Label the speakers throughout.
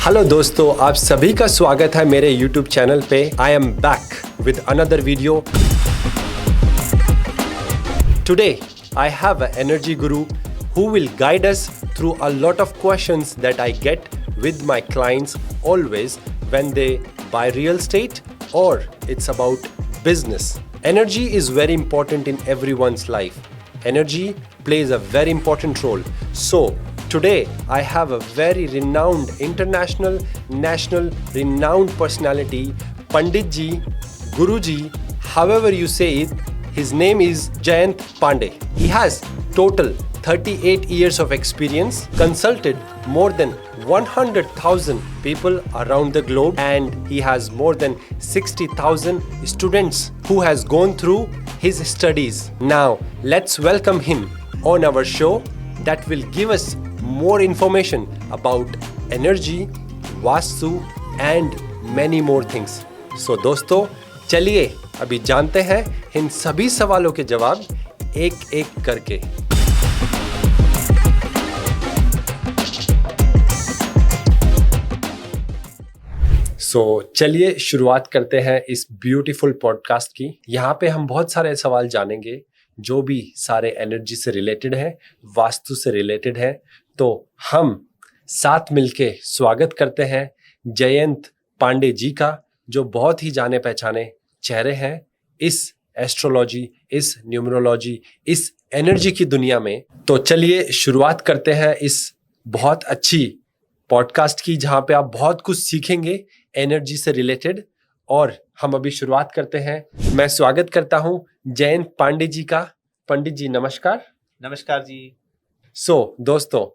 Speaker 1: Hello दोस्तों, आप सभी का स्वागत है मेरे YouTube चैनल पे। I am back with another video. Today I have an energy guru who will guide us through a lot of questions that I get with my clients always when they buy real estate or it's about business. Energy is very important in everyone's life. Energy plays a very important role. So today I have a very renowned international, national renowned personality, Pandit ji, Guru ji, however you say it. His name is Jayant Pandey. He has total 38 years of experience, consulted more than 100,000 people around the globe, and he has more than 60,000 students who has gone through his studies. Now, let's welcome him on our show that will give us more information about energy, Vastu and many more things. So दोस्तों, चलिए अभी जानते हैं इन सभी सवालों के जवाब एक एक करके। चलिए शुरुआत करते हैं इस ब्यूटीफुल पॉडकास्ट की। यहाँ पे हम बहुत सारे सवाल जानेंगे जो भी सारे एनर्जी से रिलेटेड है, वास्तु से रिलेटेड है। तो हम साथ मिलके स्वागत करते हैं जयंत पांडे जी का, जो बहुत ही जाने पहचाने चेहरे हैं इस एस्ट्रोलॉजी, इस न्यूमरोलॉजी, इस एनर्जी की दुनिया में। तो चलिए शुरुआत करते हैं इस बहुत अच्छी पॉडकास्ट की, जहां पे आप बहुत कुछ सीखेंगे एनर्जी से रिलेटेड। और हम अभी शुरुआत करते हैं। मैं स्वागत करता हूं जयंत पांडे जी का। पंडित जी नमस्कार।
Speaker 2: नमस्कार जी।
Speaker 1: दोस्तों,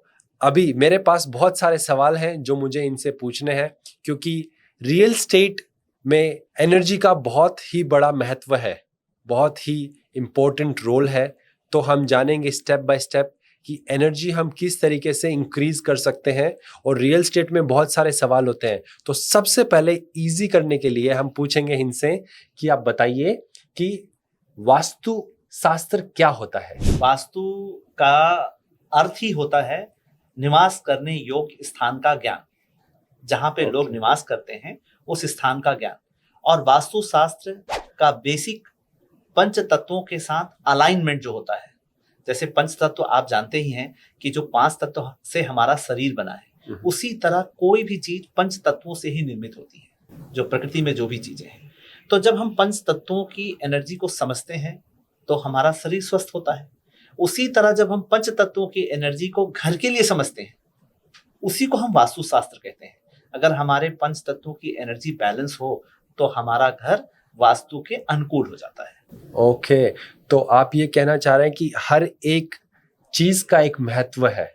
Speaker 1: अभी मेरे पास बहुत सारे सवाल हैं जो मुझे इनसे पूछने हैं, क्योंकि रियल एस्टेट में एनर्जी का बहुत ही बड़ा महत्व है, बहुत ही इम्पोर्टेंट रोल है। तो हम जानेंगे स्टेप बाय स्टेप कि एनर्जी हम किस तरीके से इंक्रीज कर सकते हैं। और रियल एस्टेट में बहुत सारे सवाल होते हैं, तो सबसे पहले इजी करने के लिए हम पूछेंगे इनसे कि आप बताइए कि वास्तु शास्त्र क्या होता है।
Speaker 2: वास्तु का अर्थ ही होता है निवास करने योग्य स्थान का ज्ञान, जहां पे लोग निवास करते हैं उस स्थान का ज्ञान। और वास्तु शास्त्र का बेसिक पंच तत्वों के साथ अलाइनमेंट जो होता है, जैसे पंच तत्व आप जानते ही हैं कि जो 5 तत्व से हमारा शरीर बना है, उसी तरह कोई भी चीज पंच तत्वों से ही निर्मित होती है, जो प्रकृति में जो भी चीजें हैं। तो जब हम पंच तत्वों की एनर्जी को समझते हैं तो हमारा शरीर स्वस्थ होता है। उसी तरह जब हम पंच तत्वों की एनर्जी को घर के लिए समझते हैं, उसी को हम वास्तु शास्त्र कहते हैं। अगर हमारे पंच तत्वों की एनर्जी बैलेंस हो तो हमारा घर वास्तु के अनुकूल हो जाता है।
Speaker 1: ओके, तो आप ये कहना चाह रहे हैं कि हर एक चीज का एक महत्व है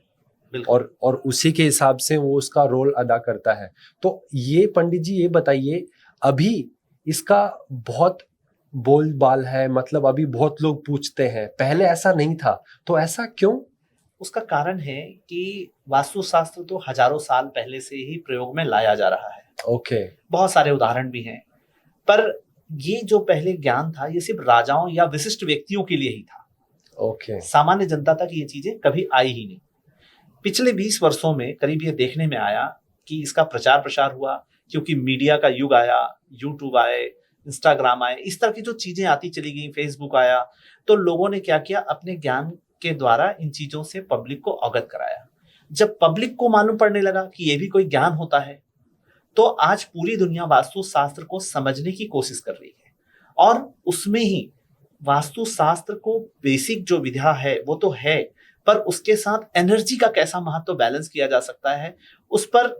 Speaker 1: और उसी के हिसाब से वो उसका रोल अदा करता है। तो ये पंडित जी ये बताइए, अभी इसका बहुत बोलबाल है, मतलब अभी बहुत लोग पूछते हैं, पहले ऐसा नहीं था, तो ऐसा क्यों?
Speaker 2: उसका कारण है कि वास्तुशास्त्र तो हजारों साल पहले से ही प्रयोग में लाया जा रहा है।
Speaker 1: ओके।
Speaker 2: बहुत सारे उदाहरण भी हैं, पर ये जो पहले ज्ञान था ये सिर्फ राजाओं या विशिष्ट व्यक्तियों के लिए ही था।
Speaker 1: ओके।
Speaker 2: सामान्य जनता तक ये चीजें कभी आई ही नहीं। पिछले 20 वर्षों में करीब ये देखने में आया कि इसका प्रचार प्रसार हुआ, क्योंकि मीडिया का युग आया, यूट्यूब आए, इंस्टाग्राम आए, इस तरह की जो चीजें आती चली गई, फेसबुक आया, तो लोगों ने क्या किया, अपने ज्ञान के द्वारा इन चीजों से पब्लिक को अवगत कराया। जब पब्लिक को मालूम पड़ने लगा कि ये भी कोई ज्ञान होता है, तो आज पूरी दुनिया वास्तु शास्त्र को समझने की कोशिश कर रही है। और उसमें ही वास्तु शास्त्र को बेसिक जो विद्या है वो तो है, पर उसके साथ एनर्जी का कैसा महत्व बैलेंस किया जा सकता है, उस पर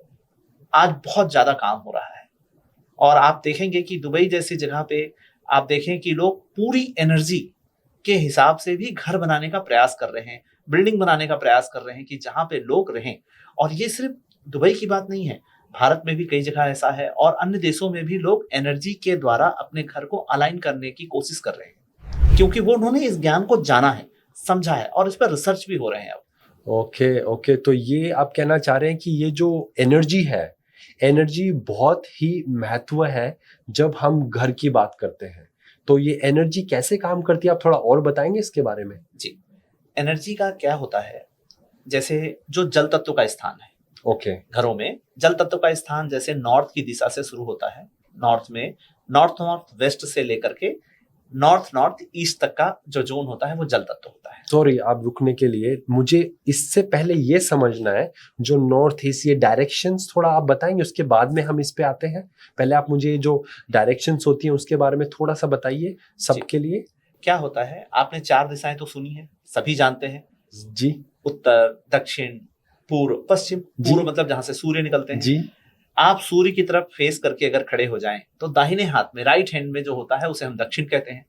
Speaker 2: आज बहुत ज्यादा काम हो रहा है। और आप देखेंगे कि दुबई जैसी जगह पे आप देखें कि लोग पूरी एनर्जी के हिसाब से भी घर बनाने का प्रयास कर रहे हैं, बिल्डिंग बनाने का प्रयास कर रहे हैं कि जहां पे लोग रहें। और ये सिर्फ दुबई की बात नहीं है, भारत में भी कई जगह ऐसा है, और अन्य देशों में भी लोग एनर्जी के द्वारा अपने घर को अलाइन करने की कोशिश कर रहे हैं, क्योंकि वो उन्होंने इस ज्ञान को जाना है, समझा है, और इस पर रिसर्च भी हो रहे हैं अब।
Speaker 1: ओके, तो ये आप कहना चाह रहे हैं कि ये जो एनर्जी है, एनर्जी बहुत ही महत्व है जब हम घर की बात करते हैं। तो ये एनर्जी कैसे काम करती है, आप थोड़ा और बताएंगे इसके बारे में?
Speaker 2: जी, एनर्जी का क्या होता है, जैसे जो जल तत्व का स्थान है,
Speaker 1: ओके
Speaker 2: घरों में जल तत्व का स्थान जैसे नॉर्थ की दिशा से शुरू होता है, नॉर्थ में नॉर्थ नॉर्थ वेस्ट से लेकर के नॉर्थ नॉर्थ ईस्ट तक का जो जोन होता है वो जल तत्व होता है।
Speaker 1: सॉरी आप रुकने के लिए, मुझे इससे पहले ये समझना है जो नॉर्थ ईस्ट, ये डायरेक्शंस थोड़ा आप बताएंगे, उसके बाद में हम इस पे आते हैं। पहले आप मुझे जो डायरेक्शंस होती हैं उसके बारे में थोड़ा सा बताइए सबके लिए।
Speaker 2: क्या होता है, आपने 4 दिशाएं तो सुनी है, सभी जानते हैं
Speaker 1: जी
Speaker 2: उत्तर, दक्षिण, पूर्व, पश्चिम।
Speaker 1: जी।
Speaker 2: पूर्व मतलब जहां से सूर्य निकलते हैं।
Speaker 1: जी
Speaker 2: आप सूर्य की तरफ फेस करके अगर खड़े हो जाएं तो दाहिने हाथ में, राइट हैंड में जो होता है उसे हम दक्षिण कहते हैं,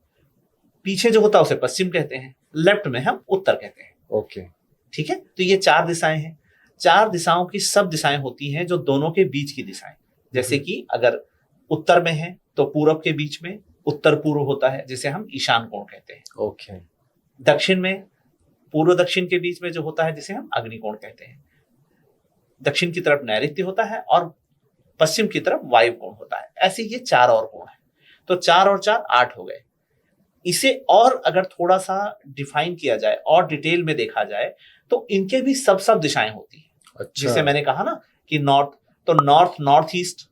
Speaker 2: पीछे जो होता है उसे पश्चिम कहते हैं, लेफ्ट में हम उत्तर कहते हैं।
Speaker 1: ओके
Speaker 2: ठीक है, तो ये 4 दिशाएं हैं। 4 दिशाओं की सब दिशाएं होती हैं जो दोनों के बीच की दिशाएं। जैसे कि अगर उत्तर में है तो पूरब के बीच में उत्तर पूर्व होता है जिसे हम ईशान कोण कहते हैं।
Speaker 1: ओके।
Speaker 2: दक्षिण में पूर्व दक्षिण के बीच में जो होता है जिसे हम अग्निकोण कहते हैं। दक्षिण की तरफ नैऋत्य होता है और पश्चिम की तरफ वायु कोण होता है। ऐसे ये 4 और कोण है। तो 4 और 4 8 हो गए। इसे और अगर थोड़ा सा डिफाइन किया जाए और डिटेल में देखा जाए तो इनके भी सब दिशाएं होती हैं।
Speaker 1: अच्छा।
Speaker 2: जिसे मैंने कहा ना कि नॉर्थ, तो north north east,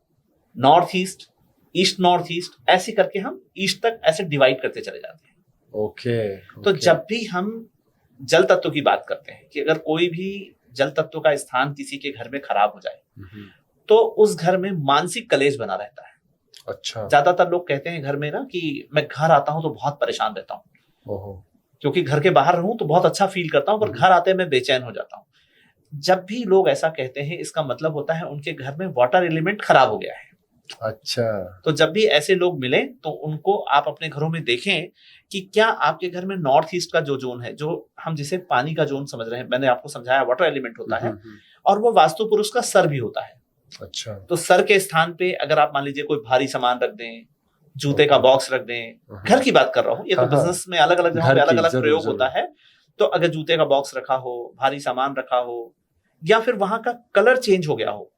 Speaker 2: east north east, ऐसे करके हम ईस्ट तक ऐसे डिवाइड करते चले जाते हैं।
Speaker 1: ओके।
Speaker 2: तो जब भी हम जल तत्व की बात करते हैं कि अगर कोई भी जल तत्व का स्थान किसी के घर में खराब हो जाए तो उस घर में मानसिक कलेश बना रहता है।
Speaker 1: अच्छा।
Speaker 2: ज्यादातर लोग कहते हैं घर में ना कि मैं घर आता हूं तो बहुत परेशान रहता हूं,
Speaker 1: ओहो।
Speaker 2: क्योंकि घर के बाहर रहूं तो बहुत अच्छा फील करता हूं, पर घर आते मैं बेचैन हो जाता हूं। जब भी लोग ऐसा कहते हैं इसका मतलब होता है उनके घर में वाटर एलिमेंट खराब हो गया है।
Speaker 1: अच्छा।
Speaker 2: तो जब भी ऐसे लोग मिलें तो उनको आप अपने घरों में देखें कि क्या आपके घर में नॉर्थ ईस्ट का जो जोन है, जो हम जिसे पानी का जोन समझ रहे हैं, मैंने आपको समझाया वाटर एलिमेंट होता है, और वो वास्तु पुरुष का सर भी होता है।
Speaker 1: अच्छा।
Speaker 2: तो सर के स्थान पे अगर आप मान लीजिए कोई भारी सामान रख दें, जूते का बॉक्स रख दें, घर की बात कर रहा हूँ, ये तो बिजनेस में अलग अलग जगहों पे अलग अलग प्रयोग होता है। तो अगर जूते का बॉक्स रखा हो, भारी सामान रखा हो, या फिर वहां का कलर चेंज हो गया हो,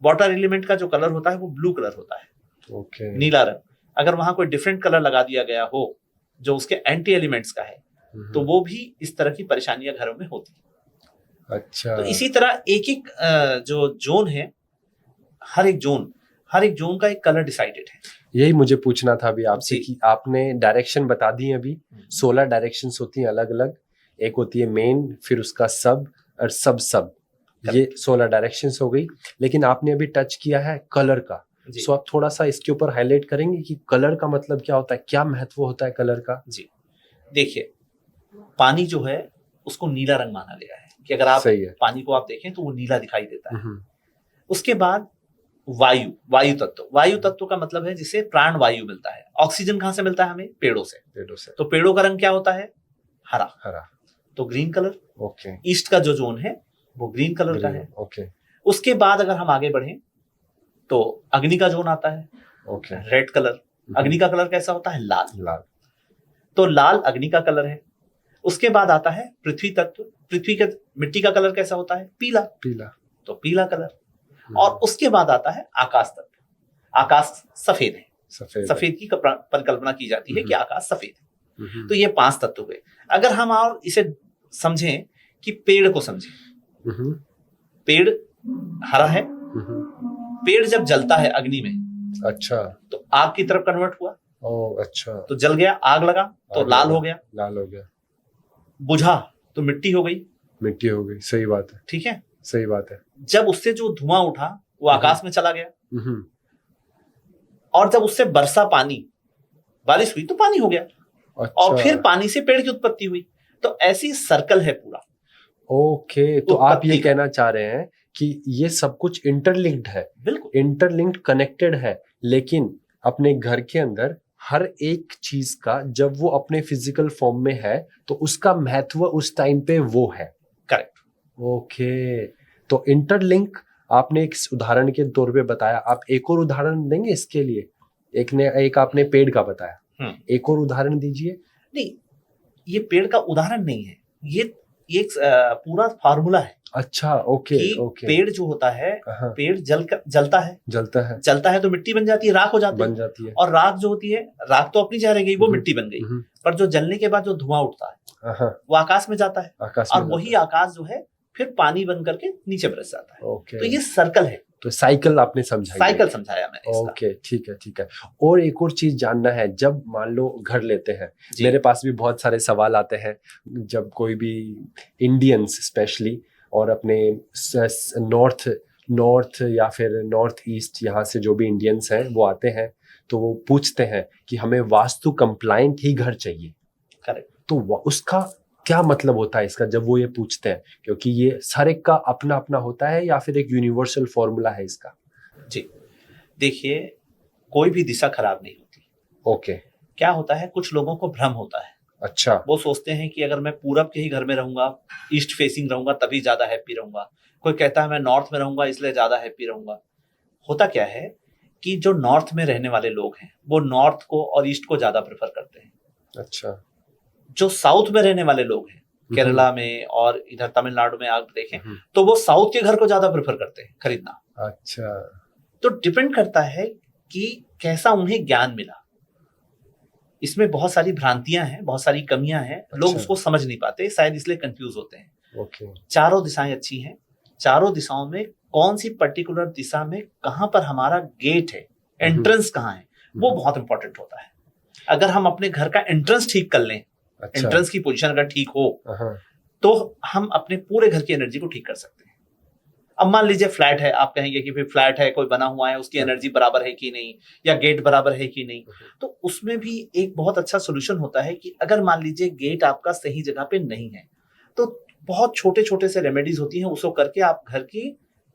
Speaker 2: वाटर एलिमेंट का जो कलर होता है वो ब्लू कलर होता है, नीला रंग, अगर वहां कोई डिफरेंट कलर लगा दिया गया हो जो उसके एंटी एलिमेंट्स का है, तो वो भी इस तरह की परेशानियां घरों में होती है।
Speaker 1: अच्छा।
Speaker 2: तो इसी तरह एक एक जो जोन है, हर एक जोन का एक कलर डिसाइडेड है।
Speaker 1: यही मुझे पूछना था अभी आपसे कि आपने डायरेक्शन बता दी अभी। 16 डायरेक्शंस होती हैं अलग अलग, एक होती है मेन, फिर उसका सब और सब, ये 16 डायरेक्शंस हो गई। लेकिन आपने अभी टच किया है कलर का, सो आप थोड़ा सा इसके ऊपर हाईलाइट करेंगे कि कलर का मतलब क्या होता है, क्या महत्व होता है कलर का?
Speaker 2: जी देखिए, पानी जो है उसको नीला रंग माना गया है कि अगर आप पानी को आप देखें तो वो नीला दिखाई देता है। उसके बाद वायु तत्व का मतलब है जिसे प्राण वायु मिलता है। ऑक्सीजन कहां से मिलता है हमें? पेड़ों से। तो पेड़ों का रंग क्या होता है? हरा, तो ग्रीन कलर।
Speaker 1: ओके।
Speaker 2: ईस्ट का जो जोन है वो ग्रीन कलर का है।
Speaker 1: ओके।
Speaker 2: उसके बाद अगर हम आगे बढ़ें तो अग्नि का जोन आता है।
Speaker 1: ओके।
Speaker 2: Red colour. अग्नि का कलर कैसा होता है? लाल। तो लाल अग्नि का कलर है। उसके बाद आता है पृथ्वी तत्व। पृथ्वी के मिट्टी का कलर कैसा होता है? पीला। तो पीला कलर। और उसके बाद आता है आकाश तत्व। आकाश सफेद है। सफेद की परिकल्पना की जाती है कि आकाश सफेद है। तो ये 5 तत्व हुए। अगर हम और इसे समझें कि पेड़ को समझें, पेड़ हरा है, पेड़ जब जलता है अग्नि में, अच्छा, तो आग की तरफ कन्वर्ट हुआ। ओह अच्छा। तो जल गया, आग लगा तो लाल हो गया। बुझा तो मिट्टी हो गई।
Speaker 1: सही बात है।
Speaker 2: ठीक है,
Speaker 1: सही बात है।
Speaker 2: जब उससे जो धुआं उठा वो आकाश में चला गया, और जब उससे बरसा पानी, बारिश हुई तो पानी हो गया। अच्छा। और फिर पानी से पेड़ की उत्पत्ति हुई। तो ऐसी सर्कल है पूरा।
Speaker 1: ओके, तो आप ये कहना चाह रहे हैं कि ये सब कुछ इंटरलिंक्ड है। बिल्कुल इंटरलिंक्ड, कनेक्टेड है, लेकिन अपने घर के अंदर हर एक चीज का जब वो अपने फिजिकल फॉर्म में है तो उसका महत्व उस टाइम पे वो है।
Speaker 2: करेक्ट।
Speaker 1: ओके, तो इंटरलिंक आपने एक उदाहरण के तौर पे बताया, आप एक और उदाहरण देंगे इसके लिए? एक आपने पेड़ का बताया, एक और उदाहरण दीजिए।
Speaker 2: नहीं, ये पेड़ का उदाहरण नहीं है, ये एक पूरा फार्मूला है।
Speaker 1: अच्छा, ओके।
Speaker 2: पेड़ जो होता है, पेड़ जलता है तो मिट्टी बन जाती है, राख हो जाती है। और राख जो होती है, राख तो अपनी जगह रह गई, वो मिट्टी बन गई। पर जो जलने के बाद जो धुआं उठता है वो आकाश में जाता है। और वही आकाश जो है फिर पानी बन करके नीचे बरस जाता है।
Speaker 1: ओके,
Speaker 2: तो ये सर्कल है,
Speaker 1: तो साइकिल आपने समझाई।
Speaker 2: साइकिल समझाया मैंने इसका।
Speaker 1: ओके, ठीक है, ठीक है। और एक और चीज जानना है, जब मान लो घर लेते हैं,
Speaker 2: जी।
Speaker 1: मेरे पास भी बहुत सारे सवाल आते हैं जब कोई भी इंडियंस स्पेशली और अपने नॉर्थ नॉर्थ या फिर नॉर्थ ईस्ट यहाँ से जो भी इंडियंस हैं वो आते हैं, तो वो पूछते हैं कि हमें वास्तु कंप्लायंट ही घर चाहिए।
Speaker 2: करेक्ट।
Speaker 1: तो उसका क्या मतलब होता है इसका जब वो ये पूछते हैं, क्योंकि ये हर एक का अपना अपना होता है या फिर एक यूनिवर्सल फॉर्मूला है इसका?
Speaker 2: जी, देखिए, कोई भी दिशा खराब नहीं होती।
Speaker 1: ओके।
Speaker 2: क्या होता है, कुछ लोगों को भ्रम होता है।
Speaker 1: अच्छा।
Speaker 2: वो सोचते हैं कि अगर मैं पूरब के ही घर में रहूंगा, ईस्ट फेसिंग रहूंगा, तभी ज्यादा हैप्पी रहूंगा। कोई कहता है मैं नॉर्थ में रहूंगा इसलिए ज्यादा हैप्पी रहूंगा। होता क्या है कि जो नॉर्थ में रहने वाले लोग हैं वो नॉर्थ को और ईस्ट को ज्यादा प्रेफर करते हैं।
Speaker 1: अच्छा।
Speaker 2: जो साउथ में रहने वाले लोग हैं, केरला में और इधर तमिलनाडु में आप देखें, तो वो साउथ के घर को ज्यादा प्रेफर करते हैं खरीदना।
Speaker 1: अच्छा।
Speaker 2: तो डिपेंड करता है कि कैसा उन्हें ज्ञान मिला। इसमें बहुत सारी भ्रांतियां हैं, बहुत सारी कमियां हैं। लोग
Speaker 1: अच्छा।
Speaker 2: उसको समझ नहीं पाते, शायद इसलिए कंफ्यूज होते हैं।
Speaker 1: ओके।
Speaker 2: चारों दिशाएं अच्छी हैं। चारों दिशाओं में कौन सी पर्टिकुलर दिशा में कहां पर हमारा गेट है, एंट्रेंस कहां है, वो बहुत इंपॉर्टेंट होता है। अगर हम अपने घर का एंट्रेंस ठीक कर लें,
Speaker 1: अच्छा।
Speaker 2: एंट्रेंस की पोजीशन अगर ठीक हो,
Speaker 1: हाँ।
Speaker 2: तो हम अपने पूरे घर की एनर्जी को ठीक कर सकते हैं। अब मान लीजिए फ्लैट है, आप कहेंगे कि फिर फ्लैट है, कोई बना हुआ है, उसकी एनर्जी बराबर है कि नहीं, या गेट बराबर है कि नहीं। तो उसमें भी एक बहुत अच्छा सोल्यूशन होता है कि अगर मान लीजिए गेट आपका सही जगह पे नहीं है, तो बहुत छोटे छोटे से रेमेडीज होती हैं, उसको करके आप घर की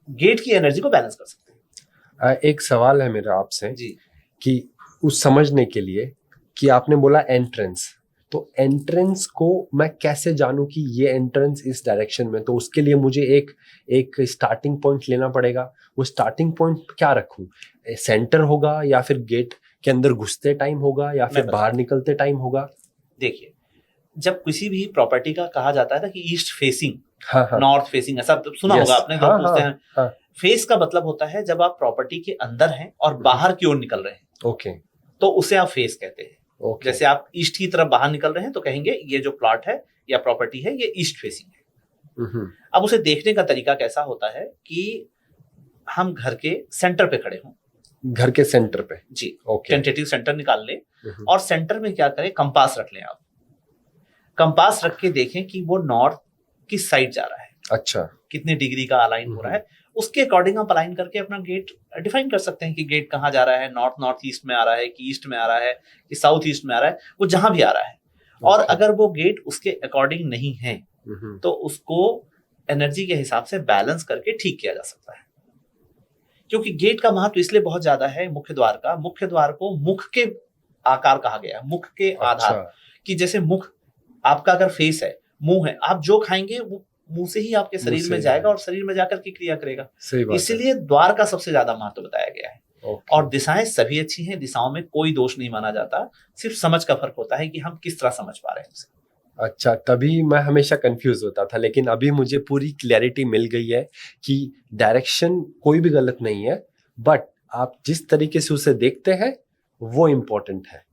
Speaker 2: गेट की एनर्जी को बैलेंस कर सकते हैं।
Speaker 1: एक सवाल है मेरा आपसे
Speaker 2: जी।
Speaker 1: कि उस समझने के लिए कि आपने बोला एंट्रेंस, तो एंट्रेंस को मैं कैसे जानूं कि ये एंट्रेंस इस डायरेक्शन में? तो उसके लिए मुझे एक स्टार्टिंग पॉइंट लेना पड़ेगा। वो स्टार्टिंग पॉइंट क्या रखूं? सेंटर होगा या फिर गेट के अंदर घुसते टाइम होगा या फिर बाहर निकलते टाइम होगा?
Speaker 2: देखिए, जब किसी भी प्रॉपर्टी का कहा जाता है ना कि ईस्ट फेसिंग,
Speaker 1: हाँ, हाँ,
Speaker 2: नॉर्थ फेसिंग, ऐसा सुना होगा आपने।
Speaker 1: हाँ,
Speaker 2: लोग पूछते हैं,
Speaker 1: हाँ,
Speaker 2: फेस का मतलब होता है जब आप प्रॉपर्टी के अंदर हैं और बाहर की ओर निकल रहे हैं,
Speaker 1: ओके,
Speaker 2: तो उसे आप फेस कहते हैं।
Speaker 1: ओके।
Speaker 2: जैसे आप ईस्ट की तरफ बाहर निकल रहे हैं तो कहेंगे ये जो प्लॉट है या प्रॉपर्टी है ये ईस्ट फेसिंग है। अब उसे देखने का तरीका कैसा होता है कि हम घर के सेंटर पे खड़े हों,
Speaker 1: घर के सेंटर पे।
Speaker 2: जी,
Speaker 1: ओके।
Speaker 2: टेंटेटिव सेंटर निकाल लें और सेंटर में क्या करें, कंपास रख लें। आप कंपास रख के देखें कि वो नॉर्थ किस साइड जा रहा है,
Speaker 1: अच्छा,
Speaker 2: कितने डिग्री का अलाइन हो रहा है। उसके अकॉर्डिंग आप अलाइन करके अपना गेट डिफाइन कर सकते हैं कि गेट कहाँ जा रहा है, नॉर्थ ईस्ट में आ रहा है कि ईस्ट में आ रहा है कि साउथ ईस्ट में आ रहा है, वो जहां भी आ रहा है। और अगर वो गेट उसके अकॉर्डिंग नहीं है तो उसको एनर्जी के हिसाब से बैलेंस करके ठीक किया जा सकता है। क्योंकि गेट का महत्व इसलिए बहुत ज्यादा है, मुख्य द्वार को मुख के आकार कहा गया है, मुख के आधार। कि जैसे मुख आपका अगर फेस है, मुंह है, आप जो खाएंगे वो मुंह से ही आपके शरीर में जाएगा और शरीर में जाकर के क्रिया करेगा। इसलिए द्वार का सबसे ज्यादा महत्व बताया गया है। और दिशाएं सभी अच्छी हैं, दिशाओं में कोई दोष नहीं माना जाता, सिर्फ समझ का फर्क होता है कि हम किस तरह समझ पा रहे हैं उसे।
Speaker 1: अच्छा, तभी मैं हमेशा कंफ्यूज होता था, लेकिन अभी मुझे पूरी क्लैरिटी मिल गई है कि डायरेक्शन कोई भी गलत नहीं है, बट आप जिस तरीके से उसे देखते हैं वो इम्पोर्टेंट है।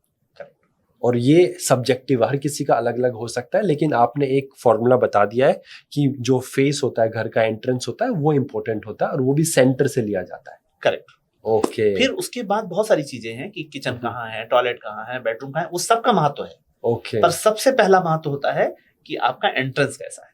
Speaker 1: और ये सब्जेक्टिव, हर किसी का अलग अलग हो सकता है, लेकिन आपने एक फॉर्मूला बता दिया है कि जो फेस होता है, घर का एंट्रेंस होता है, वो इम्पोर्टेंट होता है और वो भी सेंटर से लिया जाता है।
Speaker 2: करेक्ट।
Speaker 1: ओके।
Speaker 2: फिर उसके बाद बहुत सारी चीजें हैं कि किचन कहाँ है, टॉयलेट कहाँ है, बेडरूम कहाँ है, उस सब का महत्व है।
Speaker 1: ओके।
Speaker 2: पर सबसे पहला महत्व होता है कि आपका एंट्रेंस कैसा है।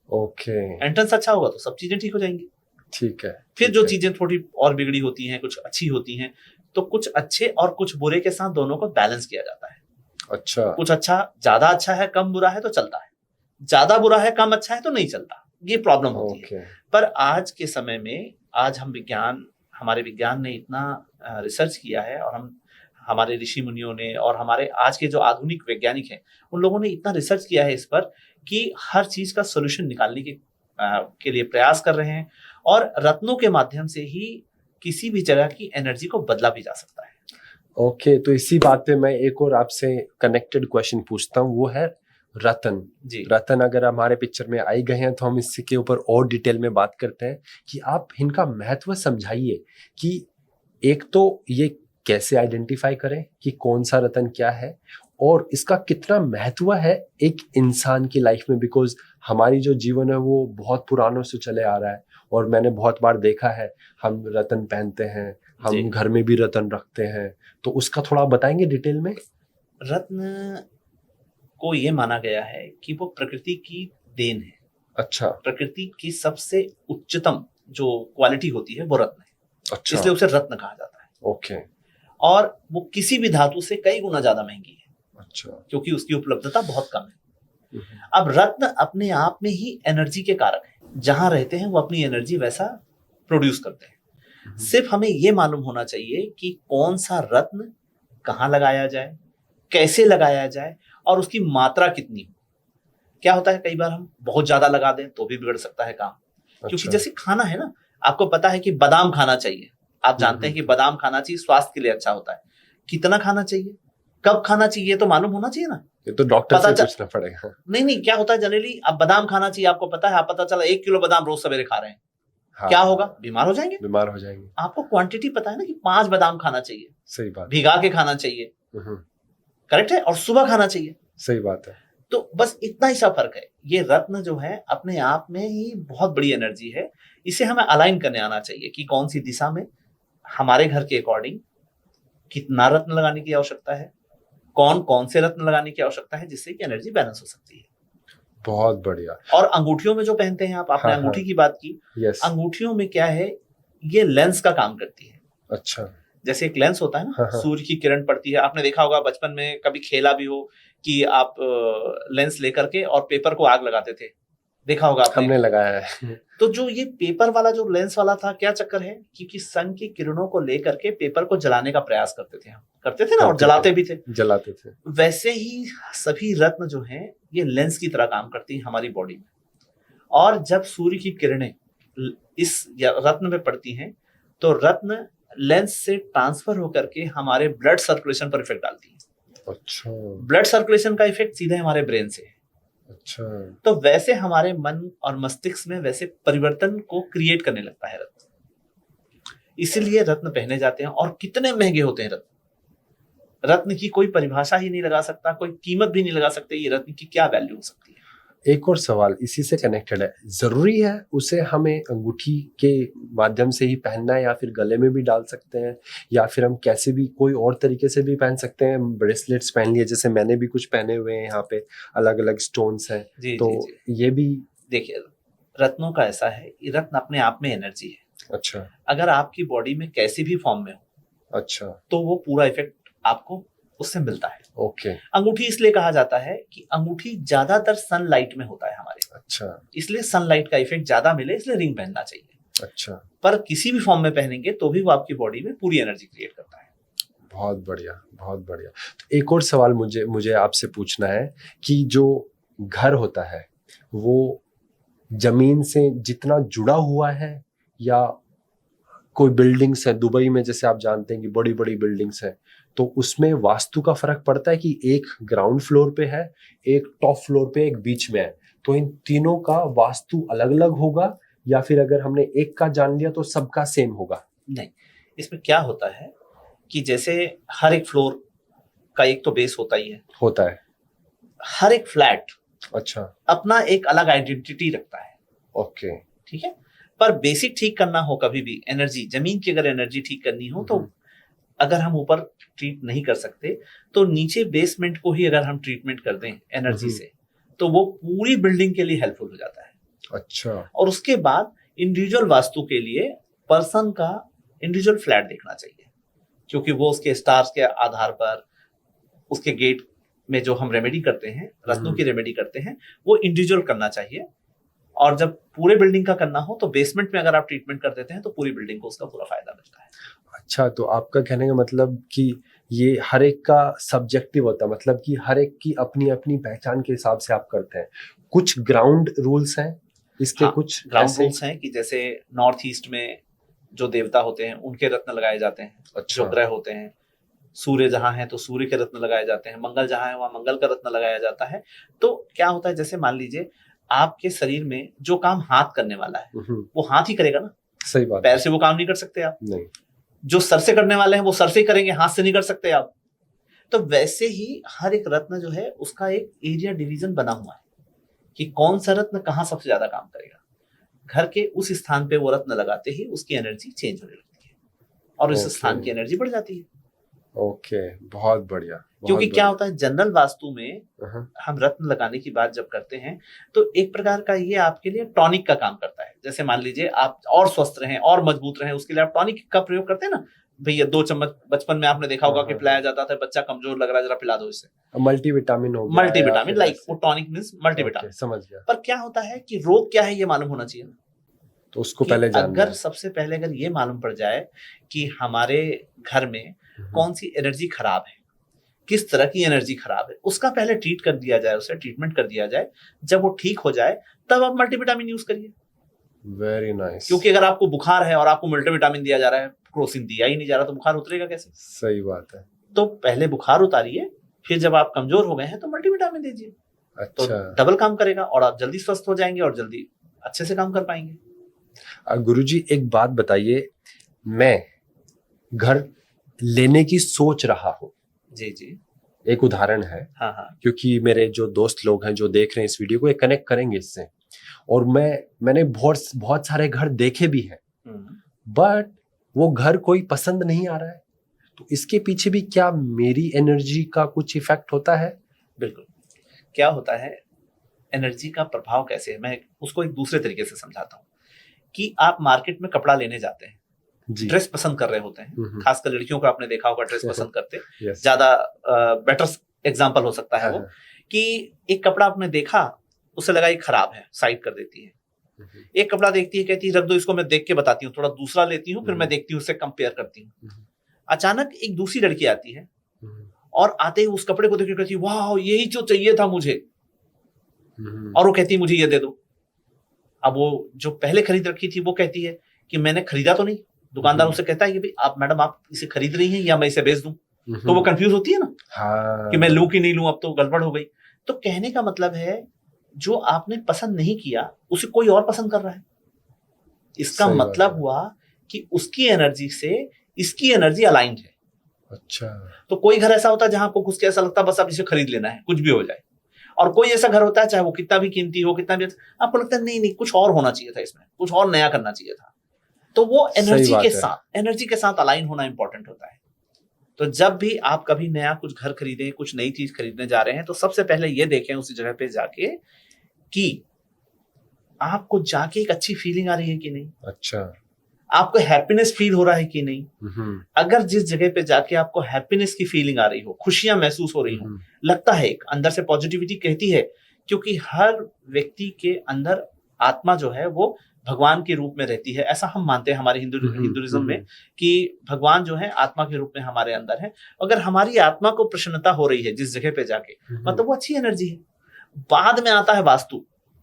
Speaker 1: ओके।
Speaker 2: एंट्रेंस अच्छा होगा तो सब चीजें ठीक हो जाएंगी।
Speaker 1: ठीक है।
Speaker 2: फिर जो चीजें थोड़ी और बिगड़ी होती हैं, कुछ अच्छी होती हैं, तो कुछ अच्छे और कुछ बुरे के साथ दोनों को बैलेंस किया जाता है।
Speaker 1: अच्छा।
Speaker 2: कुछ अच्छा, ज्यादा अच्छा है, कम बुरा है तो चलता है, ज्यादा बुरा है, कम अच्छा है तो नहीं चलता। ये प्रॉब्लम होती है। पर आज के समय में, आज हमारे विज्ञान ने इतना रिसर्च किया है, और हमारे ऋषि मुनियों ने और हमारे आज के जो आधुनिक वैज्ञानिक हैं, उन लोगों ने इतना रिसर्च किया है इस पर कि हर चीज का सोल्यूशन निकालने के लिए प्रयास कर रहे हैं। और रत्नों के माध्यम से ही किसी भी जगह की एनर्जी को बदला भी जा सकता है।
Speaker 1: ओके, तो इसी बात पे मैं एक और आपसे कनेक्टेड क्वेश्चन पूछता हूँ, वो है रतन
Speaker 2: जी।
Speaker 1: रतन अगर हमारे पिक्चर में आई गए हैं तो हम इसके ऊपर और डिटेल में बात करते हैं कि आप इनका महत्व समझाइए कि एक तो ये कैसे आइडेंटिफाई करें कि कौन सा रतन क्या है, और इसका कितना महत्व है एक इंसान की लाइफ में, बिकॉज हमारी जो जीवन है वो बहुत पुरानों से चले आ रहा है और मैंने बहुत बार देखा है हम रतन पहनते हैं,
Speaker 2: जी।
Speaker 1: हम घर में भी रतन रखते हैं, तो उसका थोड़ा बताएंगे डिटेल में।
Speaker 2: रत्न को ये माना गया है कि वो प्रकृति की देन है।
Speaker 1: अच्छा
Speaker 2: प्रकृति की सबसे उच्चतम जो क्वालिटी होती है वो रत्न है,
Speaker 1: अच्छा,
Speaker 2: इसलिए उसे रत्न कहा जाता है।
Speaker 1: ओके,
Speaker 2: और वो किसी भी धातु से कई गुना ज्यादा महंगी है
Speaker 1: अच्छा,
Speaker 2: क्योंकि उसकी उपलब्धता बहुत कम है।
Speaker 1: हम्म,
Speaker 2: अब रत्न अपने आप में ही एनर्जी के कारक है, जहां रहते हैं वो अपनी एनर्जी वैसा प्रोड्यूस करते हैं। सिर्फ हमें ये मालूम होना चाहिए कि कौन सा रत्न कहाँ लगाया जाए, कैसे लगाया जाए और उसकी मात्रा कितनी हो। क्या होता है कई बार हम बहुत ज्यादा लगा दें तो भी बिगड़ सकता है काम, क्योंकि
Speaker 1: अच्छा,
Speaker 2: जैसे खाना है ना, आपको पता है कि बादाम खाना चाहिए, आप जानते हैं कि बादाम खाना चाहिए, स्वास्थ्य के लिए अच्छा होता है। कितना खाना चाहिए, कब खाना चाहिए, तो मालूम होना चाहिए ना।
Speaker 1: ये तो डॉक्टर
Speaker 2: पता
Speaker 1: से पूछना पड़ेगा।
Speaker 2: नहीं, क्या होता है जनरली, आप बादाम खाना चाहिए, आपको पता है, आप पता चला 1 किलो बादाम रोज सवेरे खा रहे हैं,
Speaker 1: हाँ,
Speaker 2: क्या होगा, बीमार हो जाएंगे।
Speaker 1: बीमार हो जाएंगे।
Speaker 2: आपको क्वांटिटी पता है ना कि 5 बादाम खाना चाहिए,
Speaker 1: सही बात,
Speaker 2: भिगा के खाना चाहिए, करेक्ट है, और सुबह खाना चाहिए।
Speaker 1: सही बात है।
Speaker 2: तो बस इतना ही सा फर्क है। ये रत्न जो है अपने आप में ही बहुत बड़ी एनर्जी है, इसे हमें अलाइन करने आना चाहिए कि कौन सी दिशा में हमारे घर के अकॉर्डिंग कितना रत्न लगाने की आवश्यकता है, कौन कौन से रत्न लगाने की आवश्यकता है, जिससे कि एनर्जी बैलेंस हो सकती है।
Speaker 1: बहुत बढ़िया।
Speaker 2: और अंगूठियों में जो पहनते हैं, आपने
Speaker 1: हाँ,
Speaker 2: अंगूठी
Speaker 1: हाँ,
Speaker 2: की बात की,
Speaker 1: यस,
Speaker 2: अंगूठियों में क्या है, ये लेंस का काम करती है।
Speaker 1: अच्छा,
Speaker 2: जैसे एक लेंस होता है ना,
Speaker 1: हाँ, हाँ,
Speaker 2: सूर्य की किरण पड़ती है, आपने देखा होगा बचपन में कभी खेला भी हो कि आप लेंस लेकर के और पेपर को आग लगाते थे, देखा होगा आपने।
Speaker 1: हमने लगाया है।
Speaker 2: तो जो ये पेपर वाला जो लेंस वाला था, क्या चक्कर है, क्योंकि सन की किरणों को लेकर के पेपर को जलाने का प्रयास करते थे हम, करते थे ना, और जलाते भी थे।
Speaker 1: जलाते थे।
Speaker 2: वैसे ही सभी रत्न जो हैं ये लेंस की तरह काम करती हैं हमारी बॉडी में, और जब सूर्य की किरणें इस रत्न में पड़ती हैं तो रत्न लेंस से ट्रांसफर होकर के हमारे ब्लड सर्कुलेशन पर इफेक्ट डालती है।
Speaker 1: अच्छा,
Speaker 2: ब्लड सर्कुलेशन का इफेक्ट सीधे हमारे ब्रेन से है।
Speaker 1: अच्छा,
Speaker 2: तो वैसे हमारे मन और मस्तिष्क में वैसे परिवर्तन को क्रिएट करने लगता है रत्न, इसीलिए रत्न पहने जाते हैं। और कितने महंगे होते हैं रत्न, रत्न की कोई परिभाषा ही नहीं लगा सकता, कोई कीमत भी नहीं लगा सकते, ये रत्न की क्या वैल्यू हो सकती है।
Speaker 1: एक और सवाल इसी से कनेक्टेड है, जरूरी है उसे हमें अंगूठी के माध्यम से ही पहनना है या फिर गले में भी डाल सकते हैं, या फिर हम कैसे भी कोई और तरीके से भी पहन सकते हैं? ब्रेसलेट्स पहन लिए, जैसे मैंने भी कुछ पहने हुए हैं, यहाँ पे अलग अलग स्टोन्स हैं, तो ये भी।
Speaker 2: देखिए, रत्नों का ऐसा है, रत्न अपने आप में एनर्जी है।
Speaker 1: अच्छा,
Speaker 2: अगर आपकी बॉडी में कैसी भी फॉर्म में हो,
Speaker 1: अच्छा,
Speaker 2: तो वो पूरा इफेक्ट आपको उससे मिलता है।
Speaker 1: ओके,
Speaker 2: अंगूठी इसलिए कहा जाता है कि अंगूठी ज्यादातर सनलाइट में होता है हमारे,
Speaker 1: अच्छा,
Speaker 2: इसलिए सनलाइट का इफेक्ट ज्यादा मिले, इसलिए रिंग पहनना चाहिए।
Speaker 1: अच्छा,
Speaker 2: पर किसी भी फॉर्म में पहनेंगे तो भी वो आपकी बॉडी में पूरी एनर्जी क्रिएट करता है।
Speaker 1: बहुत बढ़िया, बहुत बढ़िया। तो एक और सवाल मुझे आपसे पूछना है कि जो घर होता है वो जमीन से जितना जुड़ा हुआ है, या कोई बिल्डिंग्स है दुबई में, जैसे आप जानते हैं कि बड़ी बड़ी बिल्डिंग्स है, तो उसमें वास्तु का फर्क पड़ता है कि एक ग्राउंड फ्लोर पे है, एक टॉप फ्लोर पे, एक बीच में है, तो इन तीनों का वास्तु अलग अलग होगा, या फिर अगर हमने एक का जान लिया तो सबका सेम होगा?
Speaker 2: नहीं, इसमें क्या होता है कि जैसे हर एक फ्लोर का एक तो बेस होता ही है,
Speaker 1: होता है,
Speaker 2: हर एक फ्लैट
Speaker 1: अच्छा,
Speaker 2: अपना एक अलग आइडेंटिटी रखता है,
Speaker 1: ओके,
Speaker 2: ठीक है। पर बेसिक ठीक करना हो कभी भी, एनर्जी, जमीन की अगर एनर्जी ठीक करनी हो, तो अगर हम ऊपर ट्रीट नहीं कर सकते तो नीचे बेसमेंट को ही अगर हम ट्रीटमेंट कर दें एनर्जी से, तो वो पूरी बिल्डिंग के लिए हेल्पफुल हो जाता है।
Speaker 1: अच्छा,
Speaker 2: और उसके बाद इंडिविजुअल वास्तु के लिए पर्सन का इंडिविजुअल फ्लैट देखना चाहिए, क्योंकि वो उसके स्टार्स के आधार पर, उसके गेट में जो हम रेमेडी करते हैं, रत्नों की रेमेडी करते हैं, वो इंडिविजुअल करना चाहिए। और जब पूरे बिल्डिंग का करना हो तो बेसमेंट में अगर आप ट्रीटमेंट कर देते हैं तो पूरी बिल्डिंग को उसका पूरा फायदा मिलता है।
Speaker 1: अच्छा, तो आपका कहने का मतलब कि ये हर एक का सब्जेक्टिव होता है, मतलब कि हर एक की अपनी अपनी पहचान के हिसाब से आप करते हैं। कुछ ग्राउंड रूल्स हैं इसके?
Speaker 2: हाँ,
Speaker 1: कुछ
Speaker 2: ग्राउंड रूल्स हैं कि जैसे नॉर्थ ईस्ट में जो देवता होते हैं उनके रत्न लगाए जाते हैं।
Speaker 1: अच्छा,
Speaker 2: जो ग्रह होते हैं, सूर्य जहां है तो सूर्य के रत्न लगाए जाते हैं, मंगल जहां है वहां मंगल का रत्न लगाया जाता है। तो क्या होता है, जैसे मान लीजिए आपके शरीर में जो काम हाथ करने वाला है वो हाथ ही करेगा ना,
Speaker 1: सही बात,
Speaker 2: पैर से वो काम नहीं कर सकते आप।
Speaker 1: नहीं,
Speaker 2: जो सर से करने वाले हैं वो सर से ही करेंगे, हाथ से नहीं कर सकते आप। तो वैसे ही हर एक रत्न जो है उसका एक एरिया डिवीजन बना हुआ है कि कौन सा रत्न कहाँ सबसे ज्यादा काम करेगा। घर के उस स्थान पे वो रत्न लगाते ही उसकी एनर्जी चेंज होने लगती है और उस स्थान की एनर्जी बढ़ जाती है।
Speaker 1: ओके, बहुत बढ़िया।
Speaker 2: क्योंकि क्या होता है जनरल वास्तु में
Speaker 1: हाँ,
Speaker 2: हम रत्न लगाने की बात जब करते हैं तो एक प्रकार का ये आपके लिए टॉनिक का काम करता है। जैसे मान लीजिए आप और स्वस्थ रहें और मजबूत रहें, उसके लिए आप टॉनिक का प्रयोग करते हैं ना। भैया 2 चम्मच बचपन में आपने देखा होगा कि पिलाया जाता था, बच्चा कमजोर लग रहा है जरा पिला दो इसे।
Speaker 1: मल्टीविटामिन हो गया,
Speaker 2: मल्टीविटामिन, लाइक वो टॉनिक मींस मल्टीविटामिन।
Speaker 1: समझ गया।
Speaker 2: पर क्या होता है कि रोग क्या है ये मालूम होना चाहिए ना।
Speaker 1: तो उसको
Speaker 2: कि
Speaker 1: पहले जानना
Speaker 2: अगर
Speaker 1: है।
Speaker 2: सबसे पहले अगर ये मालूम पड़ जाए कि हमारे घर में कौन सी एनर्जी खराब है, किस तरह की एनर्जी खराब है, उसका पहले ट्रीट कर दिया जाए, उसे ट्रीटमेंट कर दिया जाए। जब वो ठीक हो जाए तब आप मल्टीविटामिन यूज करिए।
Speaker 1: Very nice.
Speaker 2: क्योंकि अगर आपको बुखार है और आपको मल्टीविटामिन दिया जा रहा है, क्रोसिन दिया ही नहीं जा रहा, तो बुखार उतरेगा कैसे?
Speaker 1: सही बात है।
Speaker 2: तो पहले बुखार उतारिए, फिर जब आप कमजोर हो गए हैं तो मल्टीविटामिन दीजिए। तो
Speaker 1: अच्छा,
Speaker 2: डबल काम करेगा और आप जल्दी स्वस्थ हो जाएंगे और जल्दी अच्छे से काम कर पाएंगे।
Speaker 1: गुरुजी एक बात बताइए, मैं घर लेने की सोच रहा हूँ,
Speaker 2: जी जी,
Speaker 1: एक उदाहरण है,
Speaker 2: हाँ हाँ,
Speaker 1: क्योंकि मेरे जो दोस्त लोग हैं जो देख रहे हैं इस वीडियो को, ये कनेक्ट करेंगे इससे। और मैंने बहुत बहुत सारे घर देखे भी हैं, बट वो घर कोई पसंद नहीं आ रहा है। तो इसके पीछे भी क्या मेरी एनर्जी का कुछ इफेक्ट होता है?
Speaker 2: बिल्कुल। क्या होता है, एनर्जी का प्रभाव कैसे है, मैं उसको एक दूसरे तरीके से समझाता हूँ। कि आप मार्केट में कपड़ा लेने जाते हैं,
Speaker 1: जी।
Speaker 2: ड्रेस पसंद कर रहे होते हैं, खासकर लड़कियों को आपने देखा होगा ड्रेस पसंद करते,
Speaker 1: Yes.
Speaker 2: ज्यादा बेटर एग्जांपल हो सकता है
Speaker 1: हाँ,
Speaker 2: वो,
Speaker 1: हाँ।
Speaker 2: कि एक कपड़ा आपने देखा, उसे लगा ये खराब है, साइड कर देती है। एक कपड़ा देखती है, कहती है रख दो इसको, मैं देख के बताती हूँ, थोड़ा दूसरा लेती हूँ, फिर मैं देखती हूँ, उससे कंपेयर करती हूँ। अचानक एक दूसरी लड़की आती है और आते ही उस कपड़े को देख के कहती है वाह यही जो चाहिए था मुझे, और वो कहती है मुझे ये दे दो। अब वो जो पहले खरीद रखी थी वो कहती है कि मैंने खरीदा तो नहीं। दुकानदार उससे कहता है कि भाई आप मैडम आप इसे खरीद रही हैं या मैं इसे बेच दूं। तो वो कंफ्यूज होती है ना,
Speaker 1: हाँ।
Speaker 2: कि मैं लूं कि नहीं लूं, अब तो गड़बड़ हो गई। तो कहने का मतलब है जो आपने पसंद नहीं किया उसे कोई और पसंद कर रहा है। इसका मतलब हुआ कि उसकी एनर्जी से इसकी एनर्जी अलाइंड है।
Speaker 1: अच्छा।
Speaker 2: तो कोई घर ऐसा होता है जहां आपको घुस के ऐसा लगता है बस अब इसे खरीद लेना है, कुछ भी हो जाए। और कोई ऐसा घर होता है चाहे वो कितना भी कीमती हो, कितना भी, आपको लगता है नहीं नहीं कुछ और होना चाहिए था, इसमें कुछ और नया करना चाहिए था। तो वो एनर्जी के साथ अलाइन होना इंपॉर्टेंट होता है। तो जब भी आप कभी नया कुछ घर खरीदें, कुछ नई चीज खरीदने जा रहे हैं, तो सबसे पहले ये देखें उसी जगह पे जाके कि आपको जाके एक अच्छी फीलिंग आ रही है कि नहीं।
Speaker 1: अच्छा।
Speaker 2: आपको हैप्पीनेस फील हो रहा है कि नहीं। अगर जिस जगह पे जाके आपको हैप्पीनेस की फीलिंग आ रही हो, खुशियां महसूस हो रही हो, लगता है एक अंदर से पॉजिटिविटी कहती है, क्योंकि हर व्यक्ति के अंदर आत्मा जो है वो भगवान के रूप में रहती है। ऐसा हम मानते हैं हमारे हिंदुइज्म में, कि भगवान जो है आत्मा के रूप में हमारे अंदर है। अगर हमारी आत्मा को प्रसन्नता हो रही है जिस जगह पे जाके, मतलब वो अच्छी एनर्जी है। बाद में आता है वास्तु,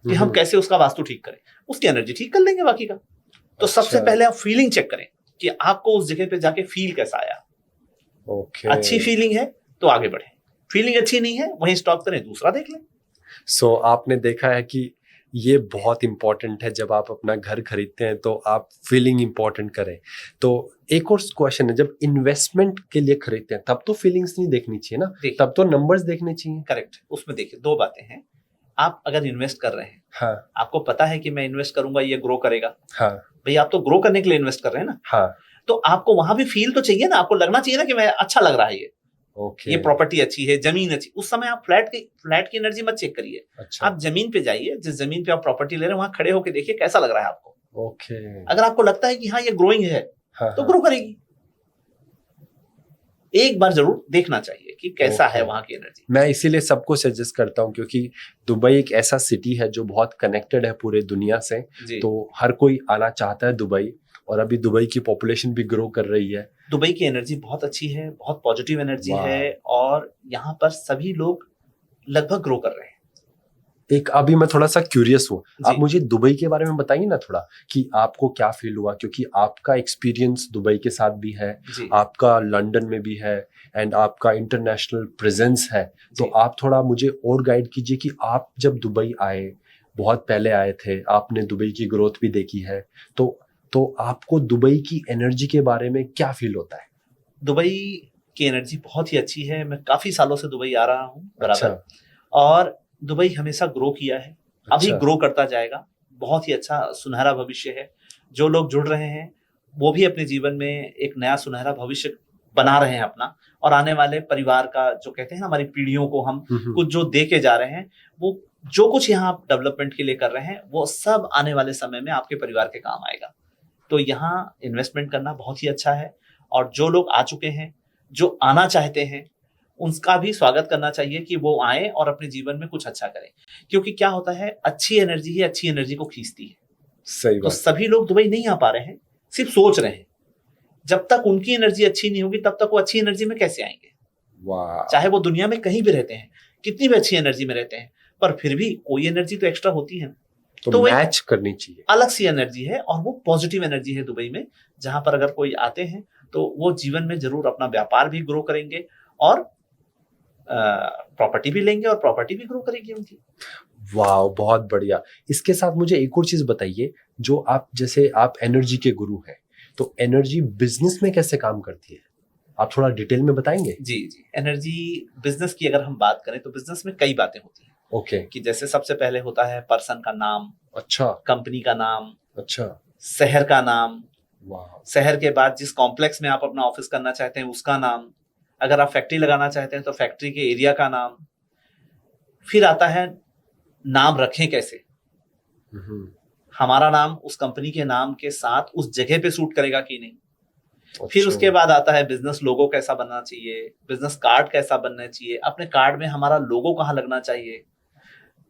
Speaker 2: कि हम कैसे उसका वास्तु ठीक करें, उसकी एनर्जी ठीक कर लेंगे बाकी का। तो सबसे पहले आप फीलिंग चेक करें कि आपको उस जगह पे जाके फील कैसा आया। अच्छी फीलिंग है तो आगे बढ़े, फीलिंग अच्छी नहीं है वहीं स्टॉप करें, दूसरा देख लें।
Speaker 1: सो आपने देखा है कि ये बहुत इंपॉर्टेंट है, जब आप अपना घर खरीदते हैं तो आप फीलिंग इंपॉर्टेंट करें। तो एक और क्वेश्चन है, जब इन्वेस्टमेंट के लिए खरीदते हैं तब तो फीलिंग्स नहीं देखनी चाहिए ना, तब तो नंबर्स देखने चाहिए।
Speaker 2: करेक्ट। उसमें देखिए दो बातें हैं। आप अगर इन्वेस्ट कर रहे हैं,
Speaker 1: हाँ,
Speaker 2: आपको पता है कि मैं इन्वेस्ट करूंगा ये ग्रो करेगा,
Speaker 1: हाँ,
Speaker 2: भाई आप तो ग्रो करने के लिए इन्वेस्ट कर रहे हैं ना,
Speaker 1: हाँ,
Speaker 2: तो आपको वहां भी फील तो चाहिए ना, आपको लगना चाहिए ना कि मैं अच्छा लग रहा है ये,
Speaker 1: ओके,
Speaker 2: ये प्रॉपर्टी अच्छी है, जमीन अच्छी। उस समय आप फ्लैट की एनर्जी मत चेक करिए।
Speaker 1: अच्छा,
Speaker 2: आप जमीन पे जाइए, जिस जमीन पे आप प्रॉपर्टी ले रहे हैं वहां खड़े होकर देखिए कैसा लग रहा है आपको।
Speaker 1: ओके।
Speaker 2: अगर आपको लगता है कि हाँ ये ग्रोइंग है,
Speaker 1: हाँ,
Speaker 2: तो ग्रो करेगी। एक बार जरूर देखना चाहिए कि कैसा है वहां की एनर्जी।
Speaker 1: मैं इसीलिए सबको सजेस्ट करता हूँ, क्योंकि दुबई एक ऐसा सिटी है जो बहुत कनेक्टेड है पूरे दुनिया से, तो हर कोई आना चाहता है दुबई, और अभी दुबई की पॉपुलेशन भी ग्रो कर रही है।
Speaker 2: दुबई की एनर्जी बहुत अच्छी है, बहुत पॉजिटिव एनर्जी है, और यहाँ पर सभी लोग लगभग ग्रो कर रहे हैं।
Speaker 1: एक अभी मैं थोड़ा सा क्यूरियस हूँ, आप मुझे दुबई के बारे में बताइए ना थोड़ा, कि आपको क्या फील हुआ, क्योंकि आपका एक्सपीरियंस दुबई के साथ भी है, आपका लंदन में भी है, एंड आपका इंटरनेशनल प्रेजेंस है। तो आप थोड़ा मुझे और गाइड कीजिए कि आप जब दुबई आए, बहुत पहले आए थे, आपने दुबई की ग्रोथ भी देखी है, तो आपको दुबई की एनर्जी के बारे में क्या फील होता है?
Speaker 2: दुबई की एनर्जी बहुत ही अच्छी है। मैं काफी सालों से दुबई आ रहा हूँ बराबर,
Speaker 1: अच्छा,
Speaker 2: और दुबई हमेशा ग्रो किया है, अभी
Speaker 1: अच्छा।
Speaker 2: ग्रो करता जाएगा। बहुत ही अच्छा सुनहरा भविष्य है। जो लोग जुड़ रहे हैं वो भी अपने जीवन में एक नया सुनहरा भविष्य बना रहे हैं अपना, और आने वाले परिवार का जो कहते हैं ना, हमारी पीढ़ियों को हम कुछ जो दे के जा रहे हैं, वो जो कुछ यहाँ आप डेवलपमेंट के लिए कर रहे हैं वो सब आने वाले समय में आपके परिवार के काम आएगा। तो यहाँ इन्वेस्टमेंट करना बहुत ही अच्छा है, और जो लोग आ चुके हैं, जो आना चाहते हैं, उनका भी स्वागत करना चाहिए कि वो आए और अपने जीवन में कुछ अच्छा करें। क्योंकि क्या होता है, अच्छी एनर्जी ही अच्छी एनर्जी को खींचती है।
Speaker 1: सही
Speaker 2: तो
Speaker 1: बात।
Speaker 2: सभी लोग दुबई नहीं आ पा रहे हैं, सिर्फ सोच रहे हैं। जब तक उनकी एनर्जी अच्छी नहीं होगी तब तक वो अच्छी एनर्जी में कैसे आएंगे।
Speaker 1: वाह।
Speaker 2: चाहे वो दुनिया में कहीं भी रहते हैं, कितनी भी अच्छी एनर्जी में रहते हैं, पर फिर भी कोई एनर्जी तो एक्स्ट्रा होती है।
Speaker 1: तो
Speaker 2: वो एक
Speaker 1: मैच करनी चाहिए।
Speaker 2: अलग सी एनर्जी है, और वो पॉजिटिव एनर्जी है दुबई में, जहां पर अगर कोई आते हैं तो वो जीवन में जरूर अपना व्यापार भी ग्रो करेंगे, और प्रॉपर्टी भी लेंगे, और प्रॉपर्टी भी ग्रो करेगी उनकी।
Speaker 1: वाह, बहुत बढ़िया। इसके साथ मुझे एक और चीज बताइए, जो आप जैसे आप एनर्जी के गुरु हैं, तो एनर्जी बिजनेस में कैसे काम करती है, आप थोड़ा डिटेल में बताएंगे?
Speaker 2: जी जी, एनर्जी बिजनेस की अगर हम बात करें तो बिजनेस में कई बातें होती हैं।
Speaker 1: ओके।
Speaker 2: कि जैसे सबसे पहले होता है पर्सन का नाम,
Speaker 1: अच्छा,
Speaker 2: कंपनी का नाम,
Speaker 1: अच्छा।
Speaker 2: शहर का नाम,
Speaker 1: वाह।
Speaker 2: शहर के बाद जिस कॉम्प्लेक्स में आप अपना ऑफिस करना चाहते हैं उसका नाम, अगर आप फैक्ट्री लगाना चाहते हैं तो फैक्ट्री के एरिया का नाम। फिर आता है नाम रखें कैसे, हमारा नाम उस कंपनी के नाम के साथ उस जगह पे सूट करेगा कि नहीं। फिर
Speaker 1: अच्छा।
Speaker 2: उसके बाद आता है बिजनेस लोगो कैसा बनना चाहिए, बिजनेस कार्ड कैसा बनना चाहिए, अपने कार्ड में हमारा लोगो कहाँ लगना चाहिए,